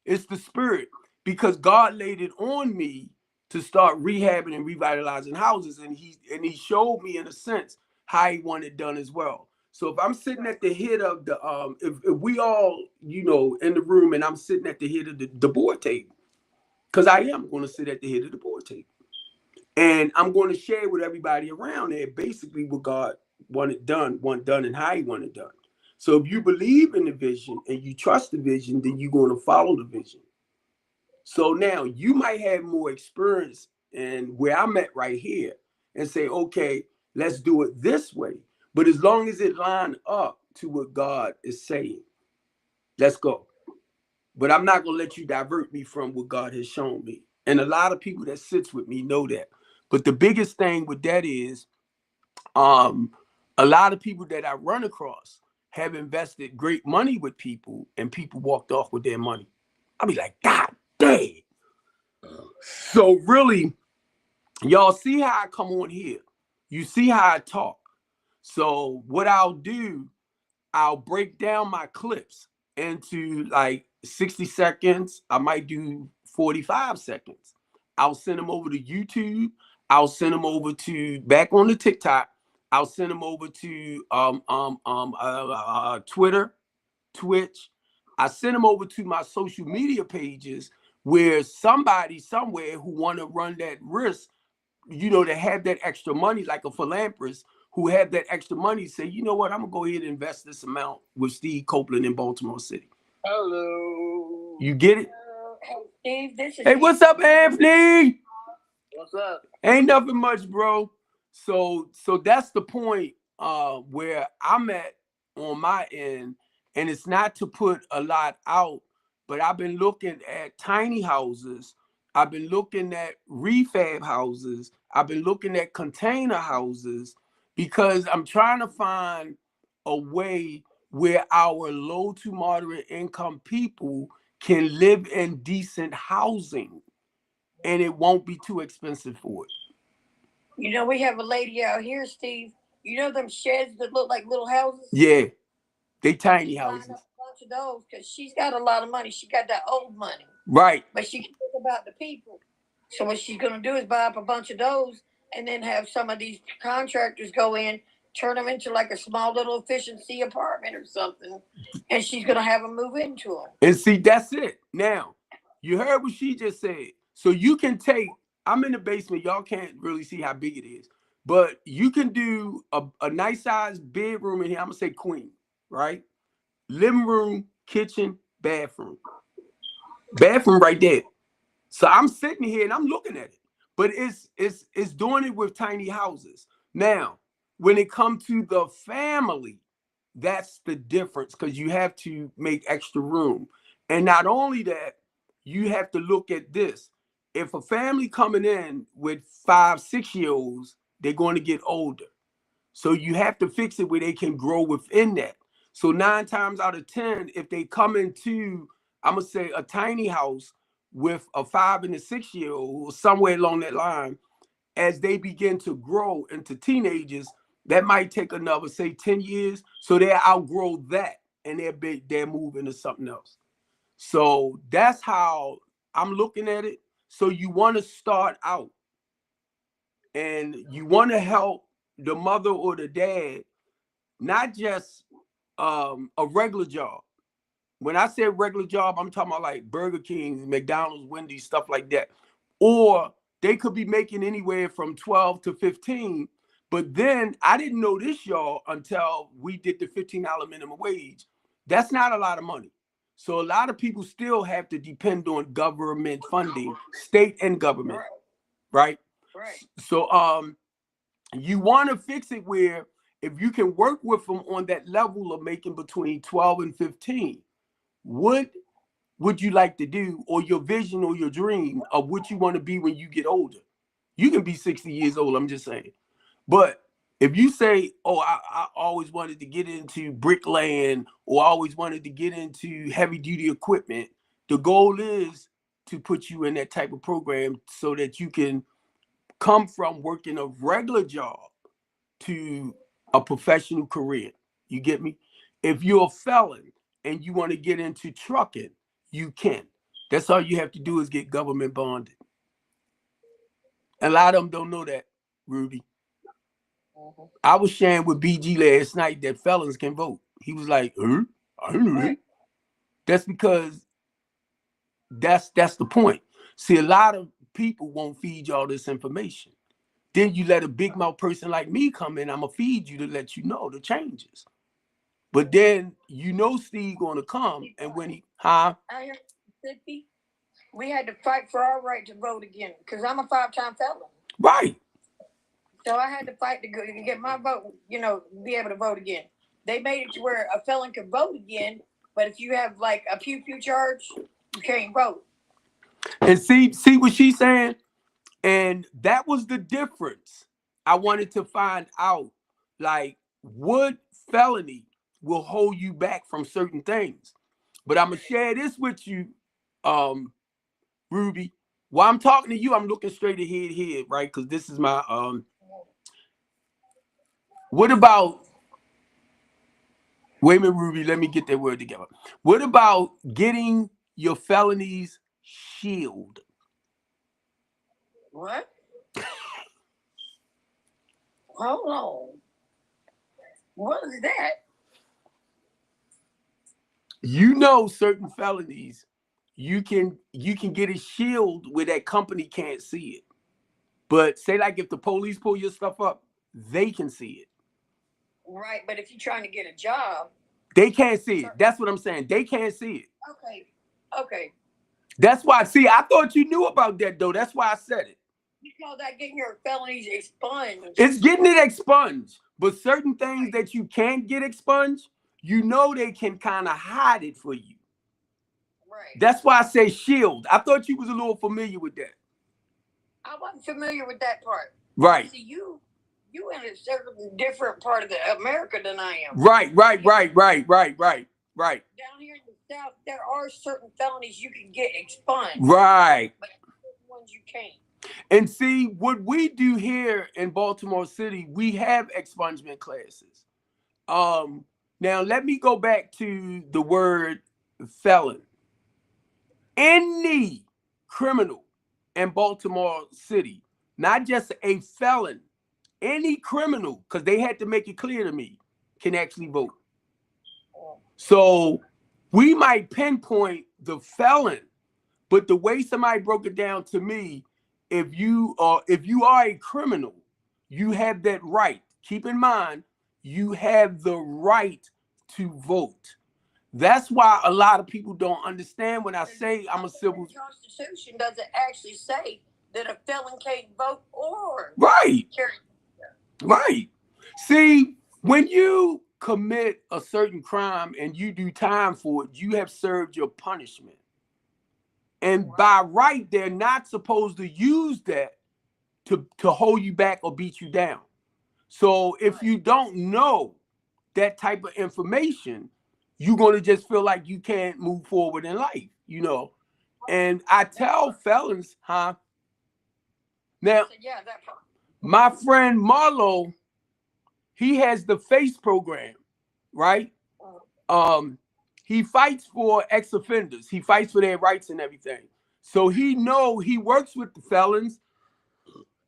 It's the spirit, because God laid it on me to start rehabbing and revitalizing houses, and he showed me in a sense how he wanted it done as well. So if I'm sitting at the head of the if we all in the room and I'm sitting at the head of the board table, because I am going to sit at the head of the board table, and I'm going to share with everybody around there basically what God want done, and how he want it done. So if you believe in the vision and you trust the vision, then you're going to follow the vision. So now you might have more experience in where I'm at right here and say, okay, let's do it this way. But as long as it line up to what God is saying, let's go. But I'm not going to let you divert me from what God has shown me. And a lot of people that sits with me know that. But the biggest thing with that is a lot of people that I run across have invested great money with people, and people walked off with their money. I'll be like, God dang. So really, y'all see how I come on here. You see how I talk. So what I'll do, I'll break down my clips into like 60 seconds. I might do 45 seconds. I'll send them over to YouTube. I'll send them over to back on the TikTok. I'll send them over to Twitter, Twitch. I send them over to my social media pages, where somebody somewhere who want to run that risk, to have that extra money, like a philanthropist who have that extra money, say, you know what, I'm gonna go ahead and invest this amount with Steve Copeland in Baltimore City. Hello. You get it? Hey, Steve, this is Hey, what's up, Anthony? What's up? Ain't nothing much, bro. So that's the point where I'm at on my end, and it's not to put a lot out, but I've been looking at tiny houses. I've been looking at refab houses. I've been looking at container houses, because I'm trying to find a way where our low to moderate income people can live in decent housing, and it won't be too expensive for it. We have a lady out here, Steve. You know them sheds that look like little houses? Yeah, they tiny houses. A bunch of those, because she's got a lot of money. She got that old money. Right. But she cares about the people. So what she's going to do is buy up a bunch of those and then have some of these contractors go in, turn them into like a small little efficiency apartment or something. And she's going to have them move into them. And see, that's it. Now, you heard what she just said. So you can take, I'm in the basement. Y'all can't really see how big it is. But you can do a nice sized bedroom in here. I'm going to say queen, right? Living room, kitchen, bathroom. Bathroom right there. So I'm sitting here and I'm looking at it. But it's doing it with tiny houses. Now, when it comes to the family, that's the difference, because you have to make extra room. And not only that, you have to look at this. If a family coming in with 5-6-year-olds, they're going to get older. So you have to fix it where they can grow within that. So 9 times out of 10, if they come into, I'm gonna say, a tiny house with a 5 and a 6-year-old or somewhere along that line, as they begin to grow into teenagers, that might take another, say, 10 years. So they outgrow that and they're moving to something else. So that's how I'm looking at it. So you want to start out and you want to help the mother or the dad, not just a regular job. When I say regular job, I'm talking about like Burger King, McDonald's, Wendy's, stuff like that. Or they could be making anywhere from 12 to 15. But then I didn't know this, y'all, until we did the $15 minimum wage. That's not a lot of money. So a lot of people still have to depend on government funding, state and government, right? Right. So you want to fix it where if you can work with them on that level of making between 12 and 15, what would you like to do, or your vision or your dream of what you want to be when you get older? You can be 60 years old, I'm just saying. But if you say, oh, I always wanted to get into bricklaying, or I always wanted to get into heavy duty equipment, the goal is to put you in that type of program so that you can come from working a regular job to a professional career. You get me? If you're a felon and you want to get into trucking, you can. That's all you have to do is get government bonded. A lot of them don't know that, Ruby. I was sharing with BG last night that felons can vote. He was like, I don't know. That's because that's the point. See, a lot of people won't feed y'all this information. Then you let a big mouth person like me come in, I'm gonna feed you to let you know the changes. But then you know Steve gonna come, and when he, I heard Mississippi, we had to fight for our right to vote again because I'm a 5-time felon. Right. So I had to fight to get my vote, be able to vote again. They made it to where a felon could vote again, but if you have like a pew charge, you can't vote. And see what she's saying? And that was the difference. I wanted to find out, like, what felony will hold you back from certain things. But I'm gonna share this with you, Ruby. While I'm talking to you, I'm looking straight ahead here, right? Because this is my what about, wait a minute, Ruby, let me get that word together. What about getting your felonies shielded? What? Hold on. What is that? You know, certain felonies, you can get a shield where that company can't see it. But say like if the police pull your stuff up, they can see it. Right, but if you're trying to get a job, they can't see it. That's what I'm saying. They can't see it. Okay. That's why. See, I thought you knew about that though. That's why I said it. You call that getting your felonies expunged? It's getting it expunged. But certain things that you can't get expunged, you know they can kind of hide it for you. Right. That's why I say shield. I thought you was a little familiar with that. I wasn't familiar with that part. Right. See, you in a certain different part of the America than I am. Right. Down here in the South, there are certain felonies you can get expunged. Right. But certain ones you can't. And see, what we do here in Baltimore City, we have expungement classes. Now let me go back to the word felon. Any criminal in Baltimore City, not just a felon, any criminal, because they had to make it clear to me, can actually vote. So we might pinpoint the felon, but the way somebody broke it down to me, if you are a criminal, you have that right. Keep in mind, you have the right to vote. That's why a lot of people don't understand when I say I'm a civil. The Constitution doesn't actually say that a felon can't vote or right. carry. Right. See, when you commit a certain crime and you do time for it, you have served your punishment. And by right, they're not supposed to use that to hold you back or beat you down. So if you don't know that type of information, you're going to just feel like you can't move forward in life, you know. And I tell felons, huh? Now, my friend Marlo, he has the FACE program, right? He fights for ex-offenders. He fights for their rights and everything. So he works with the felons,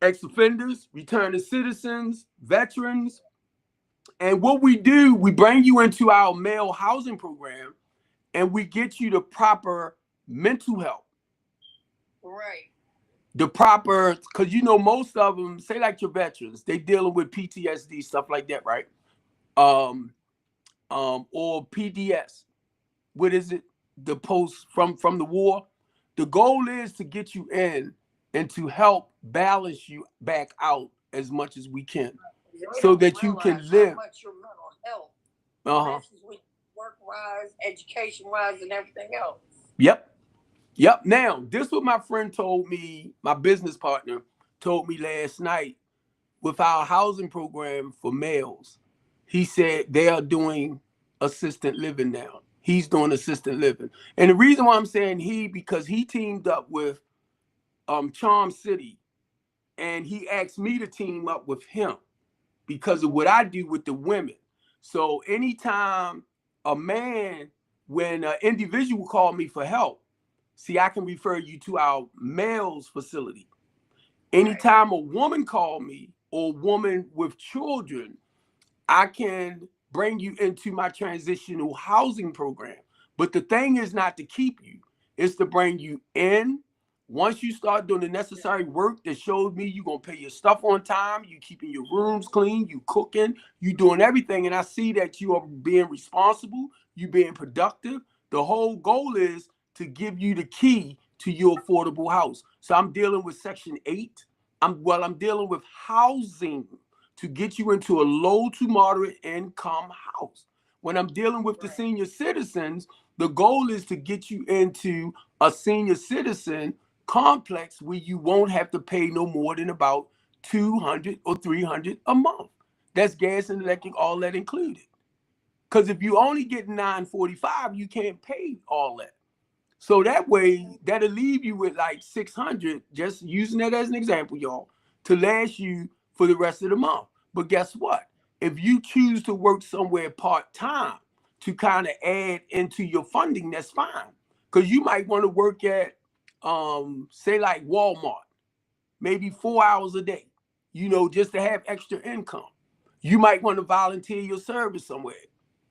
ex-offenders, returning citizens, veterans. And what we do, we bring you into our male housing program and we get you the proper mental health. Right. The proper, because you know, most of them, say like your veterans, they dealing with PTSD, stuff like that, right? Or PDS. What is it? The post from the war. The goal is to get you in and to help balance you back out as much as we can, so that you can live. How much your mental health Uh-huh. with work-wise, education-wise, and everything else. Yep. Now, this is what my friend told me, my business partner told me last night with our housing program for males. He said they are doing assisted living now. He's doing assisted living. And the reason why I'm saying because he teamed up with Charm City, and he asked me to team up with him because of what I do with the women. So anytime a man, when an individual call me for help, see, I can refer you to our males facility. Anytime a woman call me, or a woman with children, I can bring you into my transitional housing program. But the thing is not to keep you, it's to bring you in. Once you start doing the necessary work that shows me you're going to pay your stuff on time, you keeping your rooms clean, you cooking, you doing everything, and I see that you are being responsible, you being productive. The whole goal is to give you the key to your affordable house. So I'm dealing with Section 8. I'm dealing with housing to get you into a low to moderate income house. When I'm dealing with the senior citizens, the goal is to get you into a senior citizen complex where you won't have to pay no more than about $200 or $300 a month. That's gas and electric, all that included. Because if you only get $945, you can't pay all that. So that way, that'll leave you with like $600, just using that as an example, y'all, to last you for the rest of the month. But guess what? If you choose to work somewhere part-time to kind of add into your funding, that's fine. Because you might want to work at, say like Walmart, maybe 4 hours a day, you know, just to have extra income. You might want to volunteer your service somewhere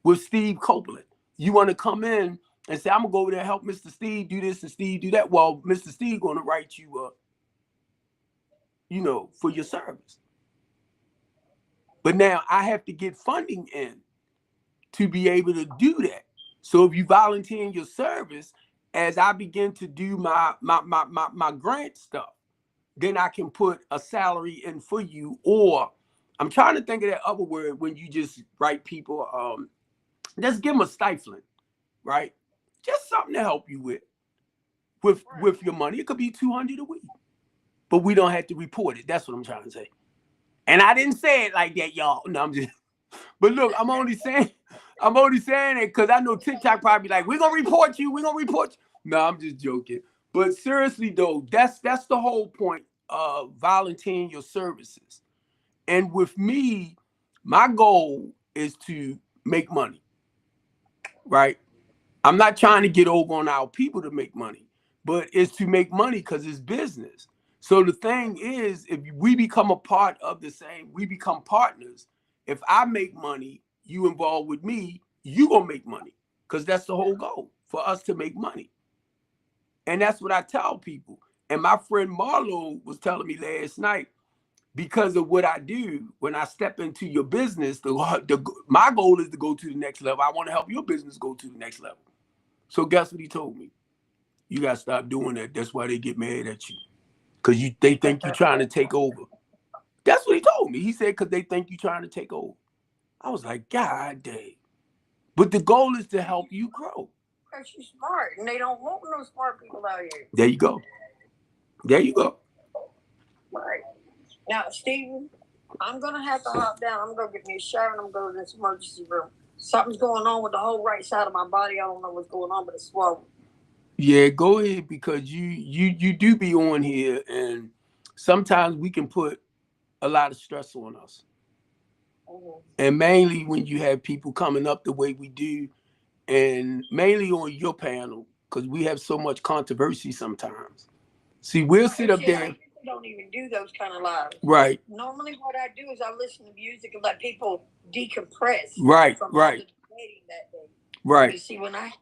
with Steve Copeland. You want to come in and say, I'm going to go over there and help Mr. Steve do this and Steve do that. Well, Mr. Steve going to write you up, you know, for your service. But now I have to get funding in to be able to do that. So if you volunteer in your service, as I begin to do my grant stuff, then I can put a salary in for you. Or I'm trying to think of that other word when you just write people, just give them a stifling, right? Just something to help you with your money. It could be $200 a week, but we don't have to report it. That's what I'm trying to say. And I didn't say it like that, y'all. No, I'm just. But look, I'm only saying it because I know TikTok probably like, we're gonna report you. We're gonna report you. No, I'm just joking. But seriously though, that's the whole point of volunteering your services. And with me, my goal is to make money, right? I'm not trying to get over on our people to make money, but it's to make money because it's business. So the thing is, if we become a part of the same, we become partners. If I make money, you involved with me, you gonna make money, because that's the whole goal, for us to make money. And that's what I tell people. And my friend Marlo was telling me last night, because of what I do, when I step into your business, my goal is to go to the next level. I want to help your business go to the next level. So guess what he told me? You gotta stop doing that. That's why they get mad at you, because they think you're trying to take over. That's what he told me. He said because they think you're trying to take over. I was like, God dang. But the goal is to help you grow. Because you're smart, and they don't want no smart people out here. There you go. There you go. Right. Now, Stephen, I'm going to have to hop down. I'm going to get me a shower and I'm going to this emergency room. Something's going on with the whole right side of my body. I don't know what's going on, but it's swollen. Yeah, go ahead, because you do be on here, and sometimes we can put a lot of stress on us. And mainly when you have people coming up the way we do, and mainly on your panel, because we have so much controversy sometimes. See, we'll sit up there. I don't even do those kind of lives. Right. Normally what I do is I listen to music and let people decompress. Right, from right. all the debating that day. Right. You see, when I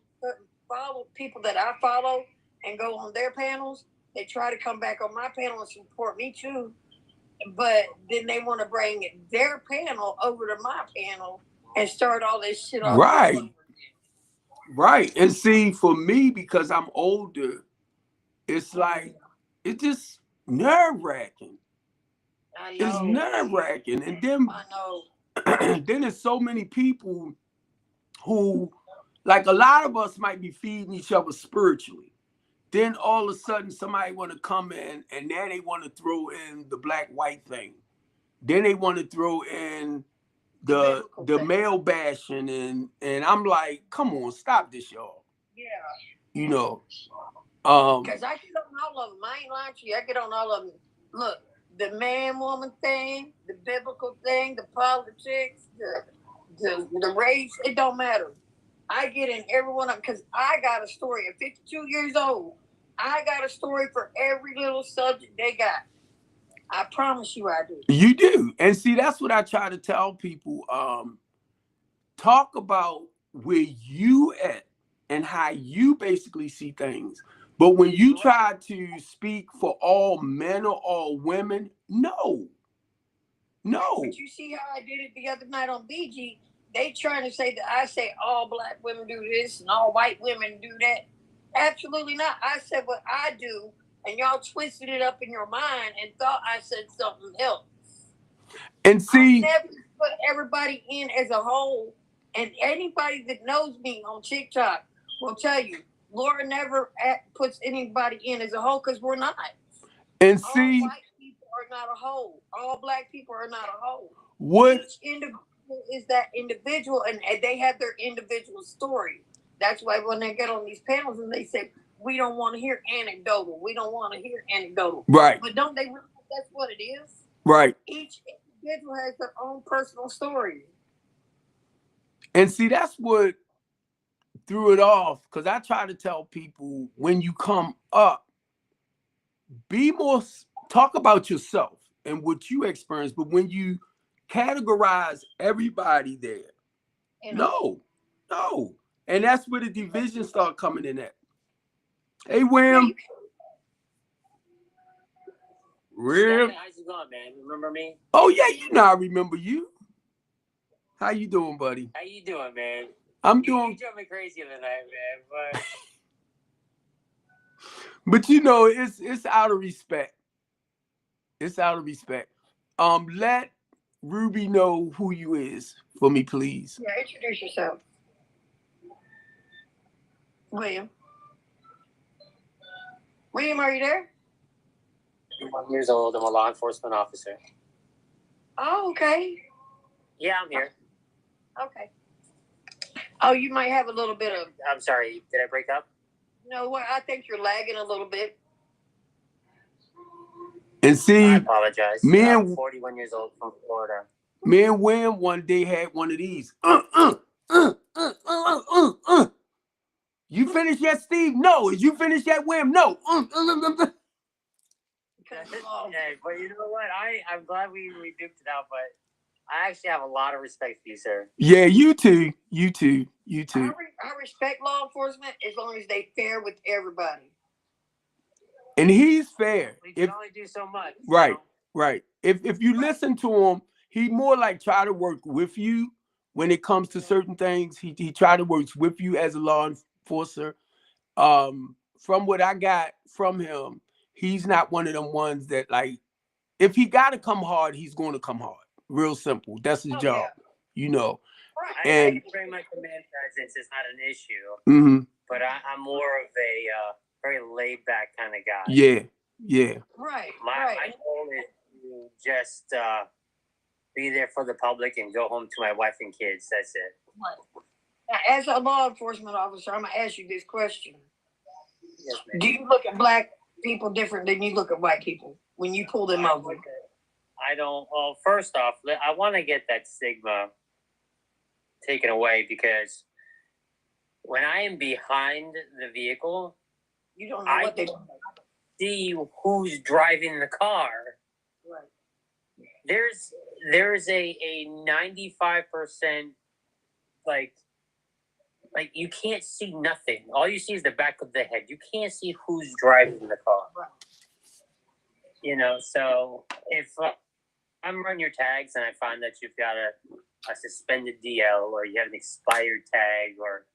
follow people that I follow and go on their panels, they try to come back on my panel and support me too. But then they want to bring their panel over to my panel and start all this shit off. Right. Right. And see, for me, because I'm older, it's like, it's just nerve-wracking. It's nerve-wracking. And then, I know. then there's so many people who, like, a lot of us might be feeding each other spiritually. Then all of a sudden somebody want to come in, and now they want to throw in the black-white thing. Then they want to throw in the male bashing, and I'm like, come on, stop this, y'all. Yeah. You know. Because I get on all of them. I ain't lying to you. I get on all of them. Look, the man-woman thing, the biblical thing, the politics, the race, it don't matter. I get in every one of them because I got a story. At 52 years old, I got a story for every little subject they got. I promise you I do. You do. And see, that's what I try to tell people. Talk about where you at and how you basically see things. But when you try to speak for all men or all women, no. But you see how I did it the other night on BG? They trying to say that I say all black women do this and all white women do that. Absolutely not. I said what I do, and y'all twisted it up in your mind and thought I said something else. And see, I never put everybody in as a whole, and anybody that knows me on TikTok will tell you, Laura never puts anybody in as a whole because we're not. And see, all white people are not a whole. All black people are not a whole. What? Each individual is that individual, and they have their individual story. That's why when they get on these panels and they say, we don't want to hear anecdotal. We don't want to hear anecdotal. Right. But don't they realize that's what it is? Right. Each individual has their own personal story. And see, that's what threw it off, because I try to tell people, when you come up, be more, talk about yourself and what you experience. But when you categorize everybody there, no. And that's where the division start coming in at. Hey, William. Real? How's it going, man? Remember me? Oh, yeah, you know I remember you. How you doing, buddy? How you doing, man? I'm doing... You drove me crazy tonight, man. But you know, it's out of respect. It's out of respect. Let Ruby know who you is for me, please. Yeah, introduce yourself. William, are you there? 21 years old. I'm a law enforcement officer. Oh, okay. Yeah, I'm here. Okay. Oh, you might have a little bit of... I'm sorry. Did I break up? No, I think you're lagging a little bit. And see, I apologize. I'm 41 years old from Florida. Me and William one day had one of these. You finished yet, Steve? No. Is you finished yet, William? No. Yeah, but you know what? I'm glad we duked it out, but I actually have a lot of respect for you, sir. Yeah, you too. I respect law enforcement as long as they fair with everybody. And he's fair. We can only do so much. Right, right. If you listen to him, he more like try to work with you when it comes to certain things. He try to work with you as a law enforcer. From what I got from him, he's not one of them ones that, like, if he got to come hard, he's going to come hard. Real simple. That's his job, you know. Right. And I can bring my command presence. It's not an issue. Mm-hmm. But I'm more of a very laid back kind of guy. Yeah. Right. My goal is to just be there for the public, and go home to my wife and kids. That's it. Now, as a law enforcement officer, I'm gonna ask you this question: Yes, ma'am. do you look at black people different than you look at white people when you pull them over? I don't. Well, first off, I want to get that stigma taken away, because when I am behind the vehicle, You don't know what they see who's driving the car. Right. There's a 95% like you can't see nothing. All you see is the back of the head. You can't see who's driving the car. Right. You know, so if I'm running your tags and I find that you've got a suspended DL, or you have an expired tag, or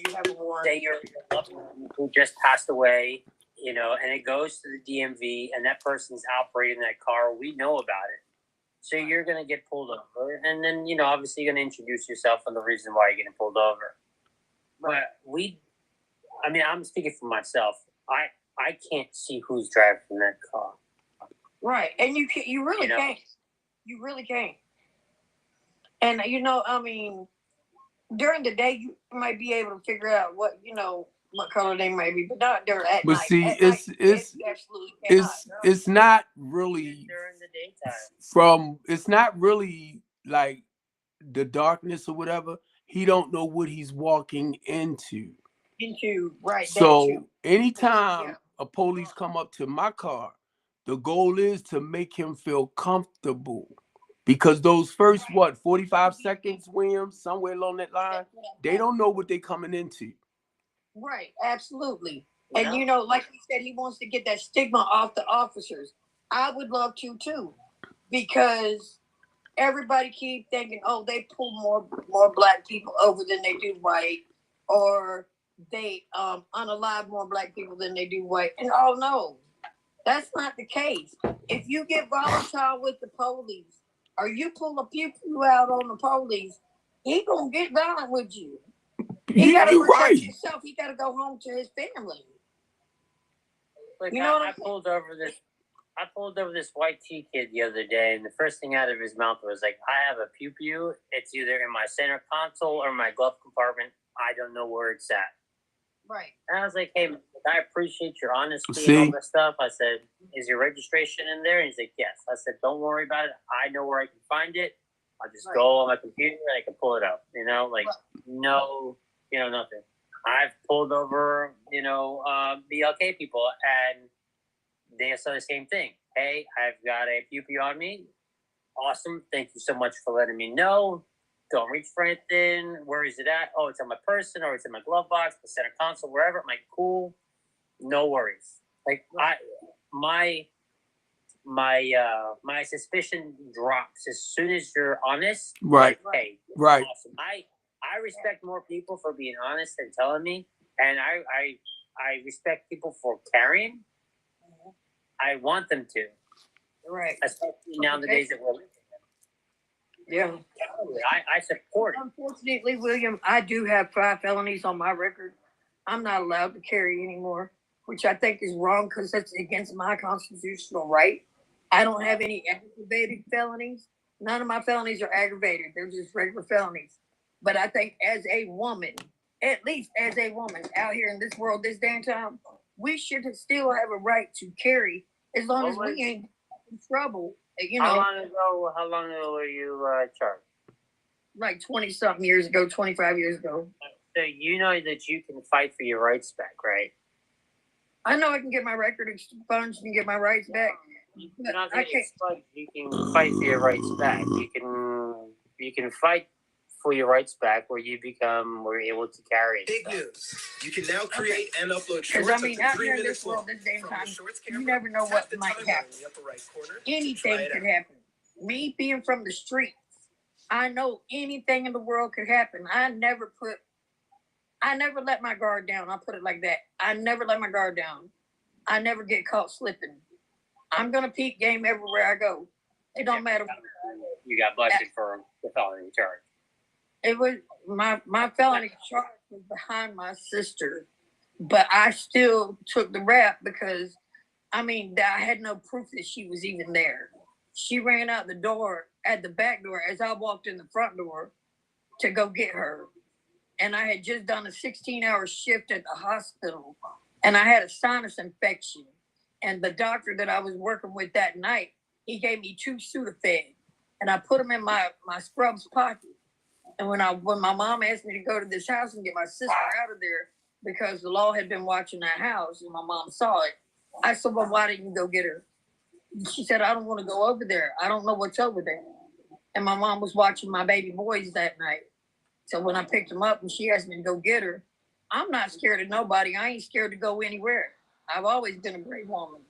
you have a warrant, say your loved one who just passed away, you know, and it goes to the DMV and that person's operating that car, we know about it. So you're going to get pulled over. And then, you know, obviously you're going to introduce yourself and the reason why you're getting pulled over. Right. But I'm speaking for myself. I can't see who's driving that car. Right. And you really can't. You really can't. And, you know, I mean, during the day, you might be able to figure out what color they might be, but not during at But night. see, at it's night, absolutely cannot. it's not really During the daytime. it's not really like the darkness or whatever. He don't know what he's walking into. Right. So anytime a police come up to my car, the goal is to make him feel comfortable. Because those first 45 seconds, William, somewhere along that line, they don't know what they're coming into. Right, absolutely. And you know, like he said, he wants to get that stigma off the officers. I would love to too, because everybody keep thinking, oh, they pull more black people over than they do white, or they unalive more black people than they do white. And oh no, that's not the case. If you get volatile with the police, or you pull a pew-pew out on the police, he gonna get violent with you. He got to protect himself. He got to go home to his family. Like, you know I pulled over this white T kid the other day, and the first thing out of his mouth was like, "I have a pew pew. It's either in my center console or my glove compartment. I don't know where it's at." Right. And I was like, "Hey, I appreciate your honesty and all this stuff." I said, "Is your registration in there?" And he's like, "Yes." I said, "Don't worry about it. I know where I can find it. I'll just go on my computer and I can pull it up." You know, like no. You know, nothing. I've pulled over, BLK people, and they said the same thing. "Hey, I've got a pew-pew on me. Awesome. Thank you so much for letting me know. Don't reach for anything. Where is it at? Oh, it's on my person, or it's in my glove box, the center console, wherever." I'm like, cool. No worries. Like, my suspicion drops as soon as you're honest. Right. Like, hey, right. Awesome. I respect more people for being honest and telling me, and I respect people for caring. I want them to. Right. Especially now the days that we're living in. Yeah. I support it. Unfortunately, William, I do have 5 felonies on my record. I'm not allowed to carry anymore, which I think is wrong because that's against my constitutional right. I don't have any aggravated felonies. None of my felonies are aggravated. They're just regular felonies. But I think as a woman, at least as a woman out here in this world, this day and time, we should still have a right to carry as long as we ain't in trouble. You know. How long ago were you charged? Like 20-something years ago, 25 years ago. So you know that you can fight for your rights back, right? I know I can get my record expunged and get my rights back. You're not getting expunged. You can fight for your rights back. You can fight for your rights back where you're able to carry it. Big news. You can now create and upload shorts out here 3 in minutes this world, long. this day and time, You never know what might happen. Right anything could happen. Me being from the streets, I know anything in the world could happen. I never let my guard down. I'll put it like that. I never let my guard down. I never get caught slipping. I'm going to peep game everywhere I go. It don't matter. You got busted for the felony charge. It was my felony charge was behind my sister, but I still took the rap because, I had no proof that she was even there. She ran out the door at the back door as I walked in the front door to go get her. And I had just done a 16-hour shift at the hospital, and I had a sinus infection. And the doctor that I was working with that night, he gave me 2 Sudafed, and I put them in my scrubs pocket. And when my mom asked me to go to this house and get my sister out of there because the law had been watching that house and my mom saw it, I said, well, why didn't you go get her? She said, I don't want to go over there. I don't know what's over there. And my mom was watching my baby boys that night. So when I picked them up and she asked me to go get her, I'm not scared of nobody. I ain't scared to go anywhere. I've always been a brave woman.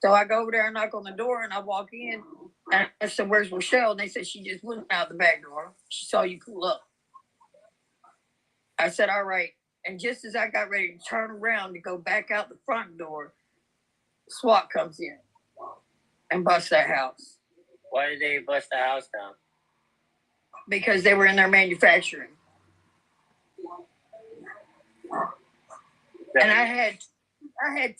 So I go over there and knock on the door and I walk in and I said, where's Rochelle? And they said, she just went out the back door. She saw you pull up. I said, all right. And just as I got ready to turn around to go back out the front door, SWAT comes in and busts that house. Why did they bust the house down? Because they were in their manufacturing. And I had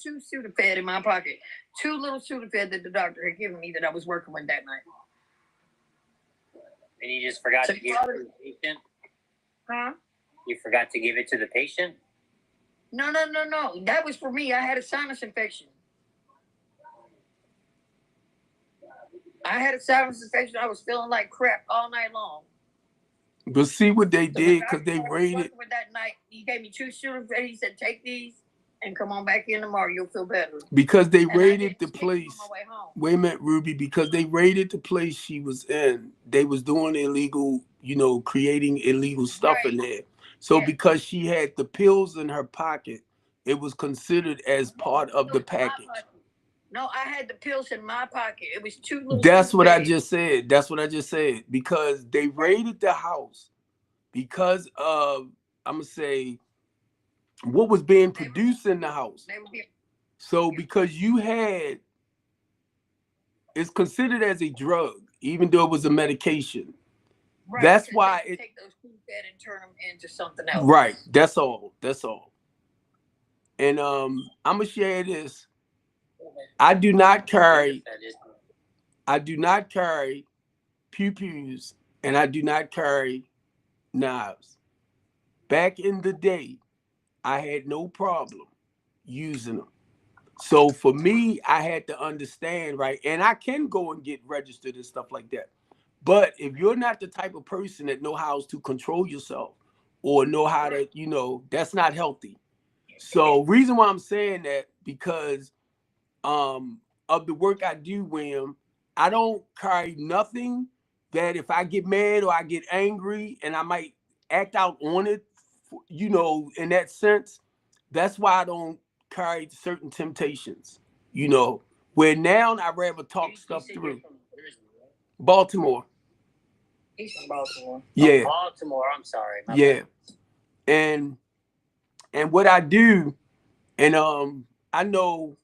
2 Sudafed in my pocket. 2 little Sudafed that the doctor had given me that I was working with that night. And you just forgot to give it to the patient? Huh? You forgot to give it to the patient? No. That was for me. I had a sinus infection. I was feeling like crap all night long. But see what they did, because they raided. With that night, he gave me 2 Sudafed. He said, take these and come on back in tomorrow. You'll feel better. Because they raided the place. On my way home. Wait a minute, Ruby. Because they raided the place she was in. They was doing illegal, creating illegal stuff in there. So because she had the pills in her pocket, it was considered as part of the package. No, I had the pills in my pocket. It was 2 little. That's what I just said. Because they raided the house because of, I'm going to say, what was being produced in the house. So because it's considered as a drug, even though it was a medication. Right, that's why it take those food fed and turn them into something else. Right. That's all. And I'm gonna share this. I do not carry pew-pews, and I do not carry knives. Back in the day, I had no problem using them. So for me, I had to understand, right? And I can go and get registered and stuff like that. But if you're not the type of person that know how to control yourself or know how to, that's not healthy. So reason why I'm saying that, because of the work I do, William, I don't carry nothing that if I get mad or I get angry and I might act out on it, in that sense, that's why I don't carry certain temptations, where now I'd rather talk stuff through. Baltimore. He's from Baltimore. Yeah. Oh, Baltimore, I'm sorry. Yeah. And what I do, and I know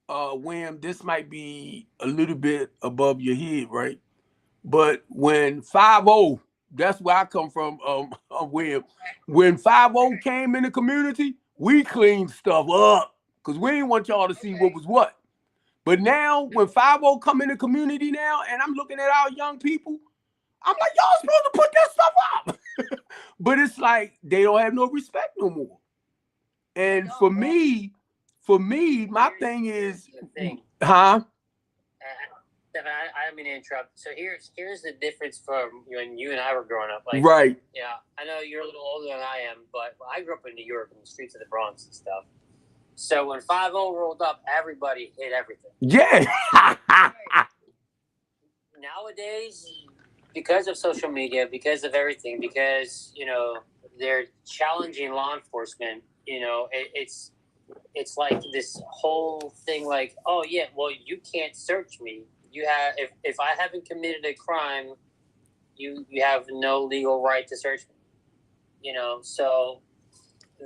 Wham, this might be a little bit above your head, right? But when 5-0, that's where I come from, Wham. When 5-0 came in the community, we cleaned stuff up because we didn't want y'all to see what was what. But now, when 5-0 come in the community now, and I'm looking at our young people, I'm like, y'all supposed to put that stuff up. But it's like they don't have no respect no more. And for me, my thing is, huh? Stephen, I don't mean to interrupt. So here's the difference from when you and I were growing up. Like, right. Yeah, I know you're a little older than I am, but I grew up in New York, in the streets of the Bronx and stuff. So when 5-0 rolled up, everybody hit everything. Yeah. Nowadays, because of social media, because of everything, because, they're challenging law enforcement, it's like this whole thing like, oh, yeah, well, you can't search me. You have, if I haven't committed a crime, you have no legal right to search me. So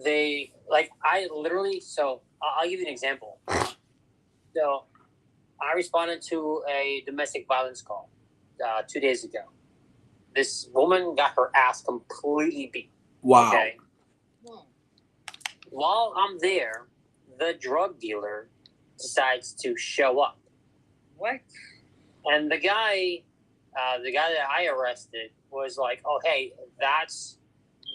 they, like, I'll give you an example. So I responded to a domestic violence call 2 days ago. This woman got her ass completely beat. Wow. Okay. While I'm there, the drug dealer decides to show up. What? And the guy the guy that I arrested was like, "Oh, hey, that's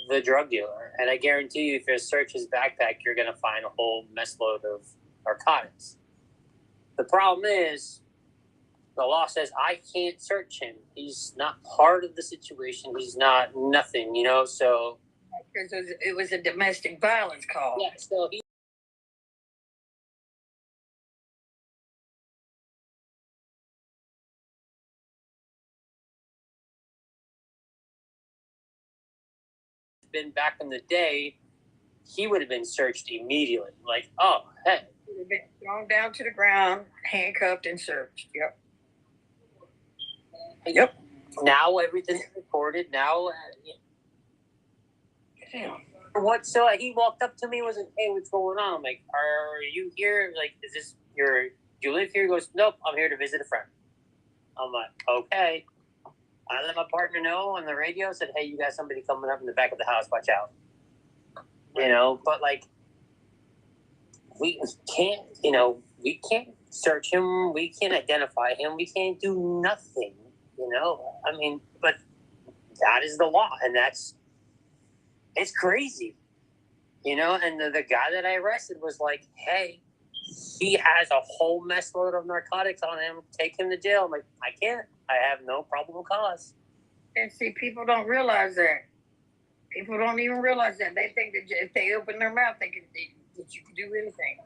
the drug dealer," and I guarantee you, if you search his backpack, you're gonna find a whole mess load of narcotics. The problem is, the law says I can't search him. He's not part of the situation. He's not nothing, So because it was a domestic violence call. Yeah, so he been back in the day, he would have been searched immediately. Like, oh, hey. He would have been thrown down to the ground, handcuffed, and searched. Yep. Now everything's recorded. Now, So he walked up to me and was like, "Hey, what's going on?" I'm like, "Are you here? Like, is this do you live here?" He goes, "Nope, I'm here to visit a friend." I'm like, "Okay." I let my partner know on the radio, said, "Hey, you got somebody coming up in the back of the house, watch out." But like, we can't, we can't search him, we can't identify him, we can't do nothing, I mean, but that is the law, and it's crazy, and the guy that I arrested was like, "Hey, he has a whole mess load of narcotics on him, take him to jail." I'm like, "I can't, I have no probable cause." And see, people don't realize that. People don't even realize that. They think that if they open their mouth, that you can do anything.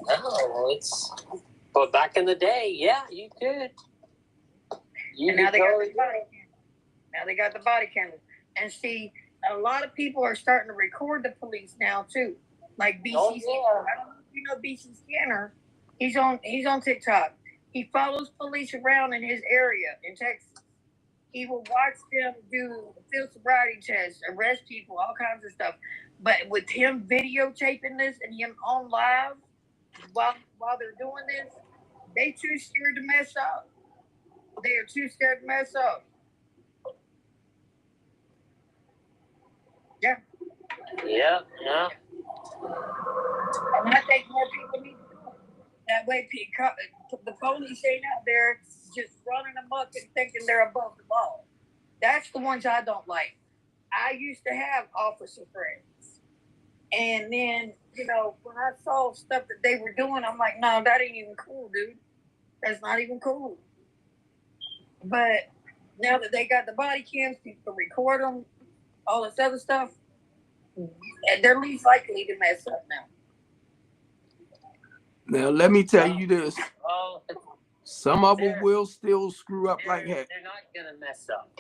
No, but back in the day, yeah, you could. And now they got the body cameras. Now they got the body cameras. And see, a lot of people are starting to record the police now too. Like BC Scanner. I don't know if you know BC Scanner. He's on TikTok. He follows police around in his area in Texas. He will watch them do field sobriety tests, arrest people, all kinds of stuff. But with him videotaping this and him on live while they're doing this, they too scared to mess up. They are too scared to mess up. Yeah. Yeah. And I think more people need to do it. That way, the police ain't out there just running amok and thinking they're above the law. That's the ones I don't like. I used to have officer friends. And then, when I saw stuff that they were doing, I'm like, no, that ain't even cool, dude. That's not even cool. But now that they got the body cams, people can record them, all this other stuff, and they're least likely to mess up now. Now, let me tell you this. Some of them will still screw up like heck. They're not going to mess up.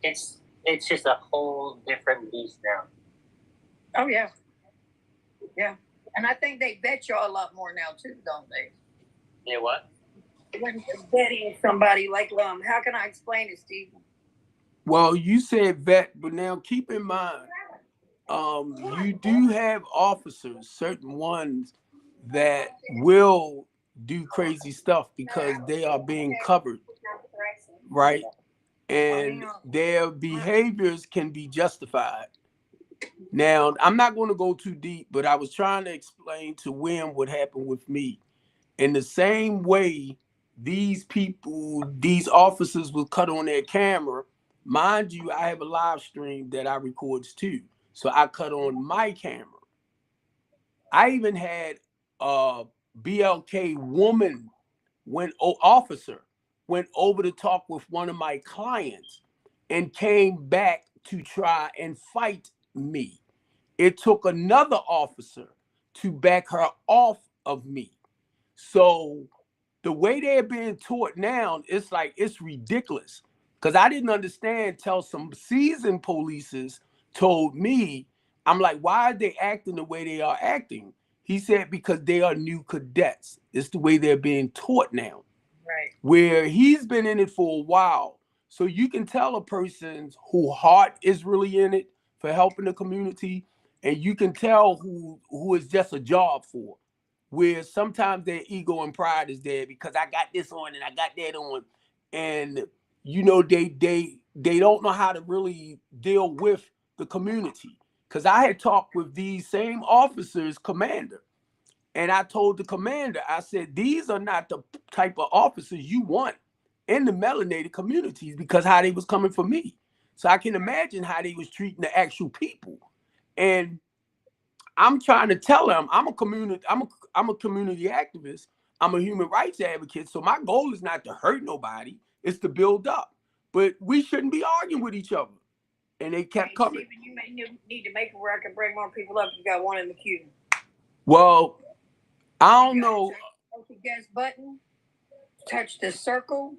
It's just a whole different beast now. Oh, yeah. Yeah. And I think they vet y'all a lot more now, too, don't they? Yeah, what? When you're vetting somebody like, how can I explain it, Steve? Well, you said vet, but now keep in mind, you do have officers, certain ones that will do crazy stuff because they are being covered, right? And their behaviors can be justified. Now, I'm not going to go too deep, but I was trying to explain to Wim what happened with me. In the same way, these officers will cut on their camera. Mind you, I have a live stream that I records too. So I cut on my camera. I even had a BLK woman officer went over to talk with one of my clients and came back to try and fight me. It took another officer to back her off of me. So the way they're being taught now, it's ridiculous. Because I didn't understand till some seasoned police told me, I'm like, why are they acting the way they are acting? He said, because they are new cadets. It's the way they're being taught now. Right. Where he's been in it for a while. So you can tell a person whose heart is really in it for helping the community. And you can tell who is just a job for. Where sometimes their ego and pride is there because I got this on and I got that on. And, they don't know how to really deal with the community. Because I had talked with these same officers, commander, And I told the commander, I said, these are not the type of officers you want in the melanated communities, because how they was coming for me. So I can imagine how they was treating the actual people. And I'm trying to tell them I'm a community activist. I'm a human rights advocate. So my goal is not to hurt nobody, it's to build up. But we shouldn't be arguing with each other. And they kept coming. Stephen, you may need to make it where I can bring more people up. You got one in the queue. Well, I don't know. Touch the guest button, touch the circle,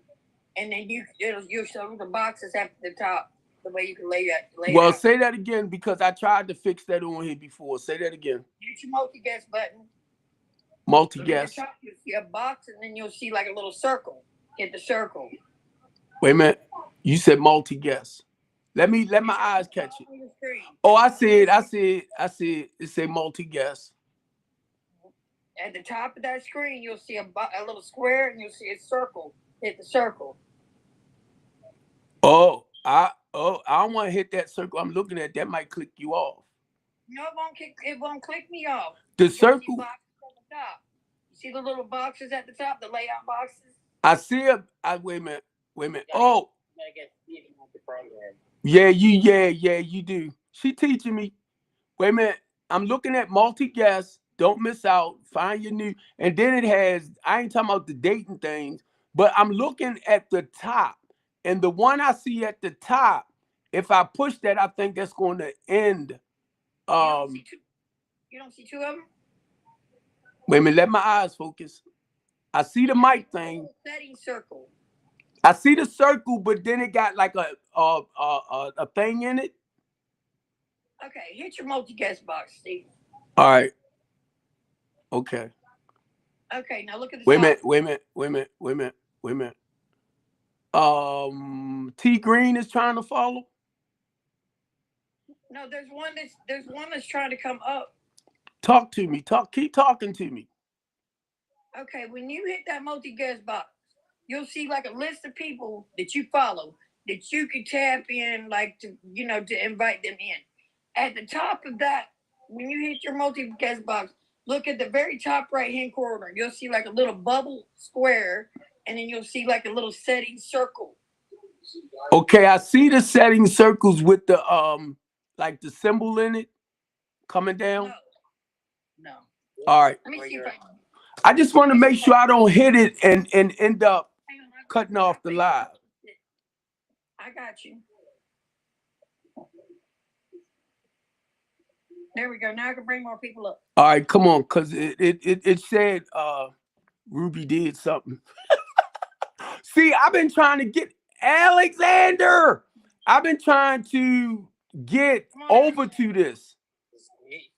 and then you'll show the boxes at the top. The way you can lay it Well, out. say that again, because I tried to fix that on here before. Say that again. Hit your multi-guest button. Multi-guest. You'll see a box, and then you'll see like a little circle. Hit the circle. Wait a minute. You said multi-guest. Let my eyes catch it. Oh, I see it. It said multi-guest. At the top of that screen, you'll see a little square, and you'll see a circle. Hit the circle. I don't want to hit that circle. I'm looking at that. Might click you off. No, it won't click me off. The circle. Boxes at the top. You see the little boxes at the top, the layout boxes? I see it. Wait a minute. Oh. Yeah, you do. She teaching me. Wait a minute. I'm looking at multi-guest. Don't miss out. Find your new. And then it has, I ain't talking about the dating things, but I'm looking at the top. And the one I see at the top, if I push that, I think that's going to end. You don't see two of them? Wait a minute, let my eyes focus. I see the mic thing. Setting circle. I see the circle, but then it got like a thing in it. Okay, hit your multi-guest box, Steve. All right. Okay. Okay, now look at the Wait top. a minute. T Green is trying to follow. No, there's one that's trying to come up. Talk to me. Keep talking to me. Okay, when you hit that multi-guest box, you'll see like a list of people that you follow that you could tap in, like to invite them in. At the top of that, when you hit your multi-guest box, look at the very top right-hand corner. You'll see like a little bubble square, and then you'll see like a little setting circle. Okay, I see the setting circles with the like the symbol in it coming down. No. All right. Let me see if I just want to make sure I don't hit it and end up cutting off the live. I got you. There we go. Now I can bring more people up. All right, come on, because it said Ruby did something. See, I've been trying to get Alexander. I've been trying to get over to this.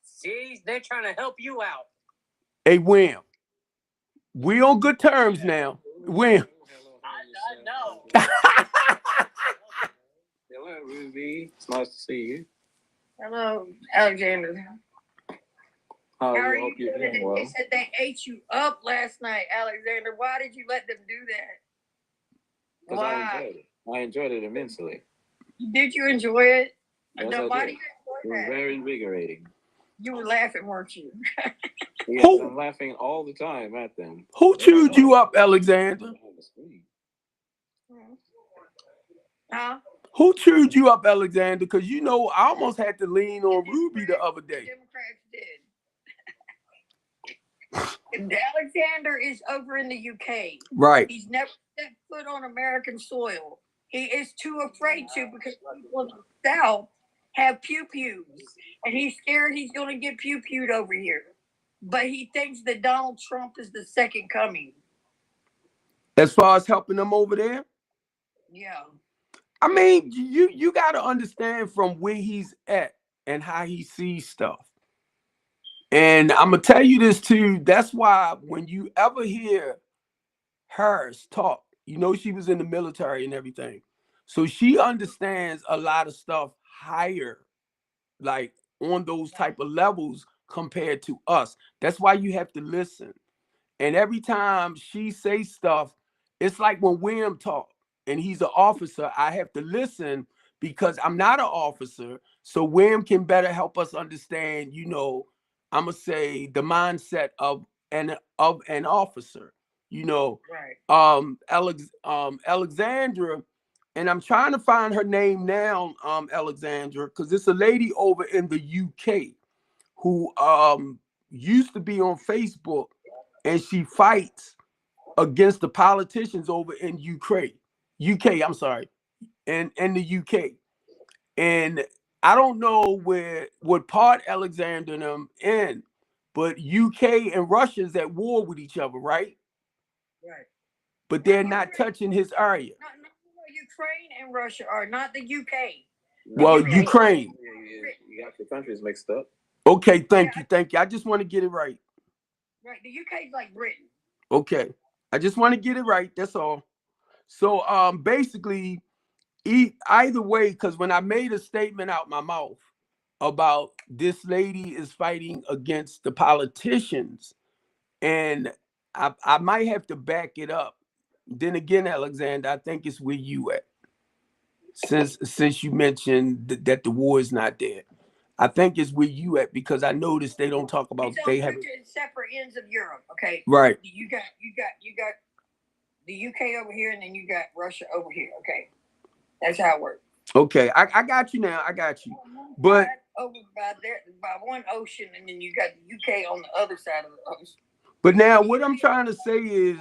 See, they're trying to help you out. Hey, Wim. We on good terms now. Wim. I know. Hello, Ruby. It's nice to see you. Hello, Alexander. How are I you hope you're doing? doing well. They said they ate you up last night, Alexander. Why did you let them do that? Because I enjoyed it immensely. Did you enjoy it? Yes, No, I why did. did you It enjoy was that? very invigorating. You were laughing, weren't you? Yes, I'm laughing all the time at them. Who chewed you up, Alexander? Huh? Who chewed you up, Alexander? Because I almost had to lean on Ruby the other day. Democrats did. Alexander is over in the UK. Right. He's never set foot on American soil. He is too afraid to, because people in the South have pew-pews. And he's scared he's going to get pew-pewed over here. But he thinks that Donald Trump is the second coming. As far as helping them over there? Yeah. I mean, you got to understand from where he's at and how he sees stuff. And I'm going to tell you this too. That's why when you ever hear Harris talk, she was in the military and everything. So she understands a lot of stuff higher, like on those type of levels compared to us. That's why you have to listen. And every time she says stuff, it's like when William talks and he's an officer, I have to listen because I'm not an officer. So William can better help us understand, I'm gonna say the mindset of an officer. You know, Right. Alexandra, and I'm trying to find her name now, Alexandra, because it's a lady over in the UK who used to be on Facebook, and she fights against the politicians over in Ukraine. UK, I'm sorry, in the UK. And I don't know what part Alexander and them in, but UK and Russia's at war with each other, right? Right. But they're not touching his area. Not Ukraine and Russia are not the UK. Well, UK Ukraine. You got the countries mixed up. Okay, thank you. I just want to get it right. Right, the UK is like Britain. Okay, I just want to get it right. That's all. So, basically, either way, because when I made a statement out my mouth about this lady is fighting against the politicians, and I might have to back it up. Then again, Alexander, I think it's where you at. Since you mentioned that the war is not there, I think it's where you at because I noticed they don't talk about It's they on have two separate ends of Europe. Okay, right. You got the UK over here, and then you got Russia over here. Okay, that's how it works. Okay, I got you now. I got you, but over by there, by one ocean, and then you got the UK on the other side of the ocean. But now what I'm trying to say is,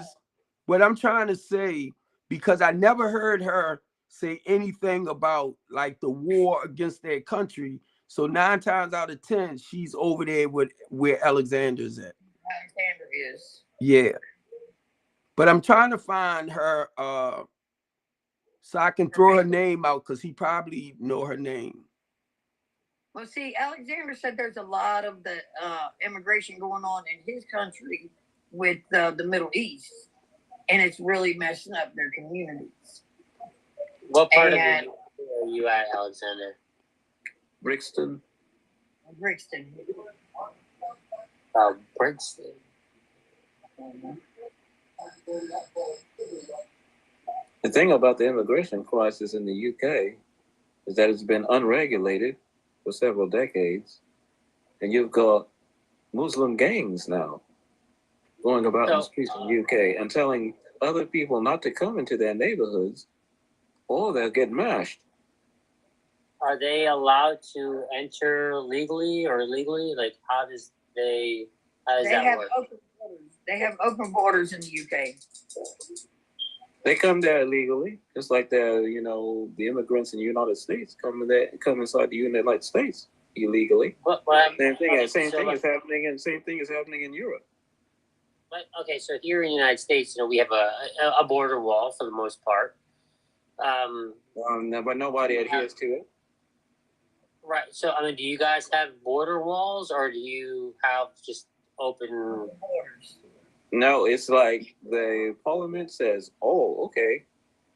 because I never heard her say anything about like the war against their country. So 9 times out of 10, she's over there with where Alexander's at. Alexander is. Yeah. But I'm trying to find her so I can throw her name out because he probably know her name. Well, see, Alexander said there's a lot of the immigration going on in his country with the Middle East, and it's really messing up their communities. What part of the UK are you at, Alexander? Brixton. Brixton. Brixton. Mm-hmm. The thing about the immigration crisis in the UK is that it's been unregulated for several decades, and you've got Muslim gangs now going about in the streets of the UK and telling other people not to come into their neighborhoods or they'll get mashed. Are they allowed to enter legally or illegally? Like, how does that work? Open borders. They have open borders in the UK. They come there illegally, just like the immigrants in the United States come inside the United States illegally. Same thing is happening in Europe. But okay, so here in the United States, we have a border wall for the most part. But nobody adheres to it. Right. So, do you guys have border walls, or do you have just open borders? No, it's like the parliament says, "Oh, okay,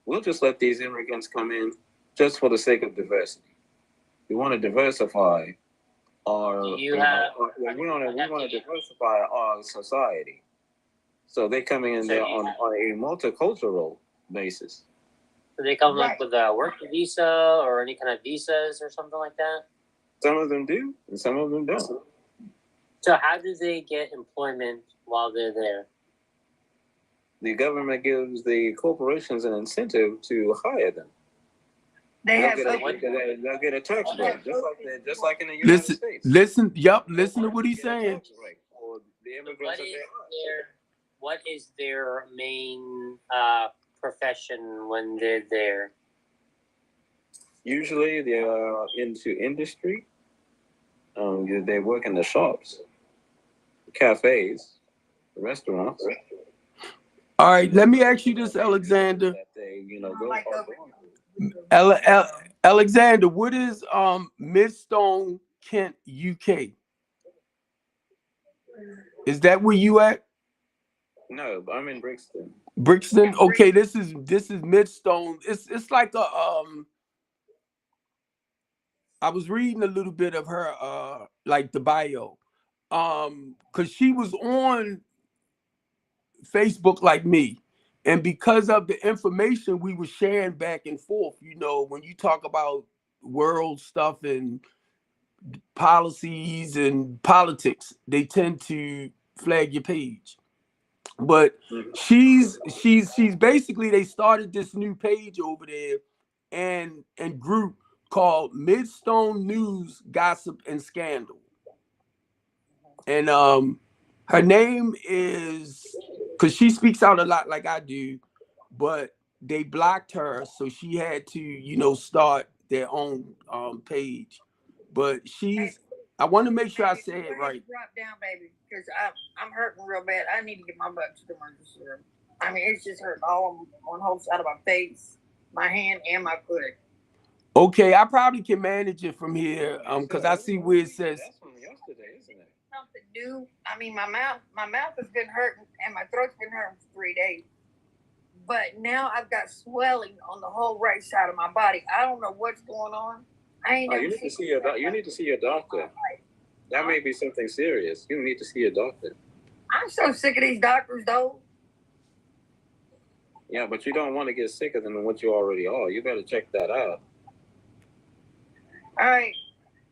we'll just let these immigrants come in just for the sake of diversity. We want to diversify our. We want to diversify our society. So they're coming in there on a multicultural basis. Do they come with a work visa or any kind of visas or something like that? Some of them do, and some of them don't. So how do they get employment while they're there? The government gives the corporations an incentive to hire them. They'll get a tax break, just like in the United States. Listen to what he's saying. What is their main profession when they're there? Usually they are into industry. They work in the shops, cafes, restaurants. All right, let me ask you this, Alexander. Alexander, what is Midstone, Kent, UK? Is that where you at? No, I'm in Brixton. Brixton. Okay, this is Midstone. It's like a I was reading a little bit of her like the bio. Because she was on Facebook like me. And because of the information we were sharing back and forth, when you talk about world stuff and policies and politics, they tend to flag your page. But she's basically, they started this new page over there and group called Midstone News Gossip and Scandal. And her name is, because she speaks out a lot like I do, but they blocked her, so she had to, start their own page. But I want to make sure I say it right. Drop down, baby, because I'm hurting real bad. I need to get my butt to the emergency room. I mean, it's just hurting all on the whole side of my face, my hand, and my foot. Okay, I probably can manage it from here, because I see where it says. That's from yesterday, isn't it? Something new. I mean, my mouth has been hurting, and my throat's been hurting for 3 days. But now I've got swelling on the whole right side of my body. I don't know what's going on. You need to see your doctor. That may be something serious. You need to see your doctor. I'm so sick of these doctors, though. Yeah, but you don't want to get sicker than what you already are. You better check that out. All right.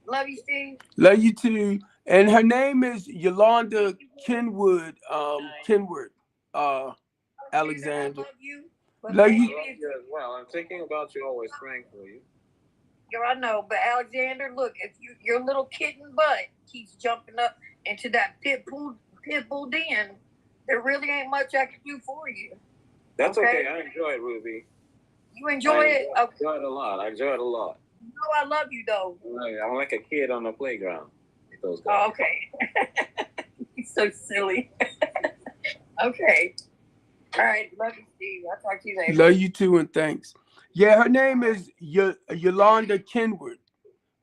Love you, Steve. Love you too. And her name is Yolanda Kenwood. Alexander. Love you. Well, I'm thinking about you, always praying for you. Girl, I know, but Alexander, look, if your little kitten butt keeps jumping up into that pit bull den, there really ain't much I can do for you. That's okay. I enjoy it, Ruby. You enjoy it? I enjoy it a lot. I enjoy it a lot. You know I love you, though. I'm like a kid on the playground. Those guys. Oh, okay. You're so silly. Okay. All right. Love you, Steve. I'll talk to you later. Love you too, and thanks. Yeah, her name is Yolanda Kenwood.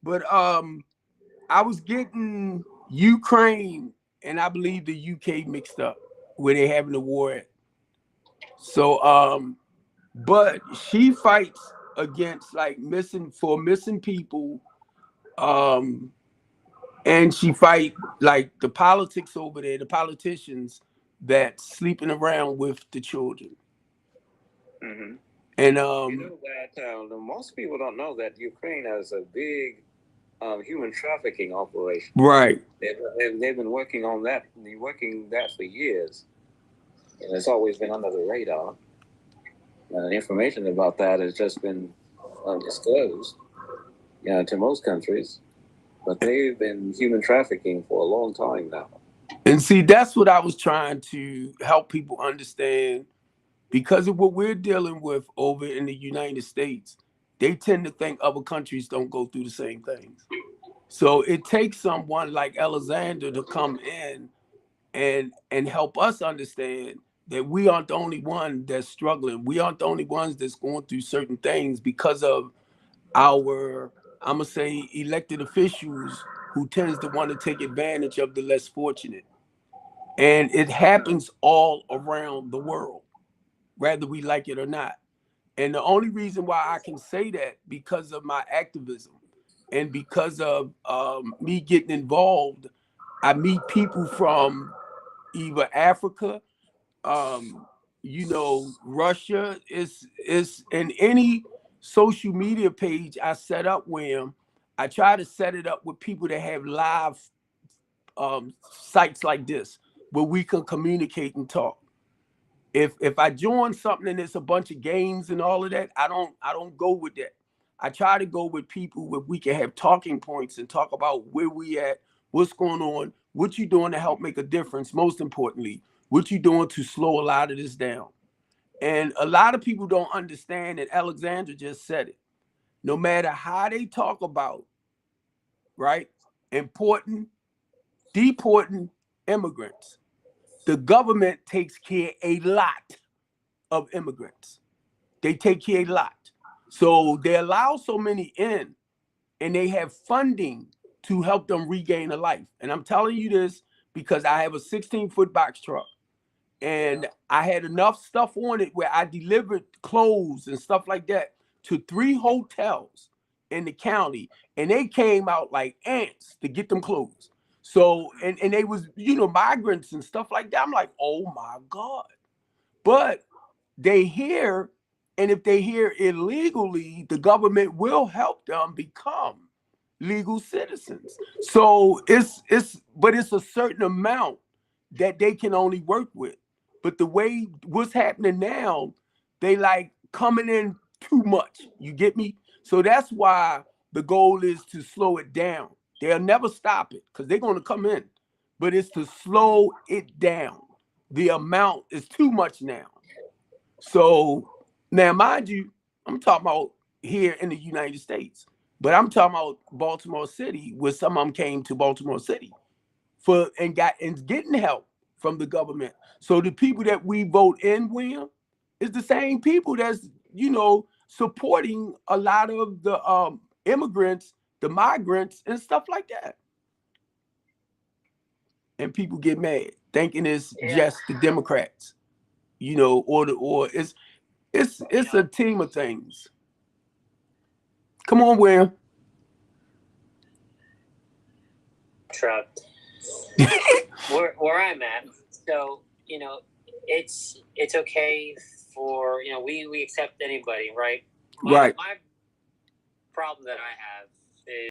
But I was getting Ukraine and I believe the UK mixed up where they having the war at. So but she fights against like missing people, and she fight like the politics over there, the politicians that's sleeping around with the children. Mm-hmm. And you know that most people don't know that Ukraine has a big human trafficking operation. Right. They've been working on that. Working that for years, and it's always been under the radar. Information about that has just been undisclosed, to most countries. But they've been human trafficking for a long time now. And see, that's what I was trying to help people understand. Because of what we're dealing with over in the United States, they tend to think other countries don't go through the same things. So it takes someone like Alexander to come in and help us understand that we aren't the only one that's struggling. We aren't the only ones that's going through certain things because of our, I'm gonna say, elected officials who tends to want to take advantage of the less fortunate. And it happens all around the world, whether we like it or not. And the only reason why I can say that, because of my activism and because of me getting involved. I meet people from either Africa, Russia. Is in any social media page I set up with them, I try to set it up with people that have live sites like this where we can communicate and talk. If I join something and it's a bunch of games and all of that, I don't go with that. I try to go with people where we can have talking points and talk about where we at, what's going on, what you doing to help make a difference. Most importantly, what you doing to slow a lot of this down. And a lot of people don't understand, and Alexandra just said it. No matter how they talk about, right, deporting immigrants, the government takes care a lot of immigrants. They take care a lot. So they allow so many in, and they have funding to help them regain a life. And I'm telling you this because I have a 16-foot box truck, and I had enough stuff on it where I delivered clothes and stuff like that to 3 hotels in the county, and they came out like ants to get them clothes. So, and they was, migrants and stuff like that. I'm like, oh my God. But they here, and if they here illegally, the government will help them become legal citizens. So it's a certain amount that they can only work with. But the way what's happening now, they like coming in too much. You get me? So that's why the goal is to slow it down. They'll never stop it because they're going to come in, but it's to slow it down. The amount is too much now. So now, mind you, I'm talking about here in the United States, but I'm talking about Baltimore City, where some of them came to Baltimore City and getting help from the government. So the people that we vote in, William, is the same people that's supporting a lot of the immigrants, the migrants, and stuff like that. And people get mad, thinking it's just the Democrats, or it's a team of things. Come on, William. Truck. where I'm at, so it's okay for we accept anybody, right? My problem that I have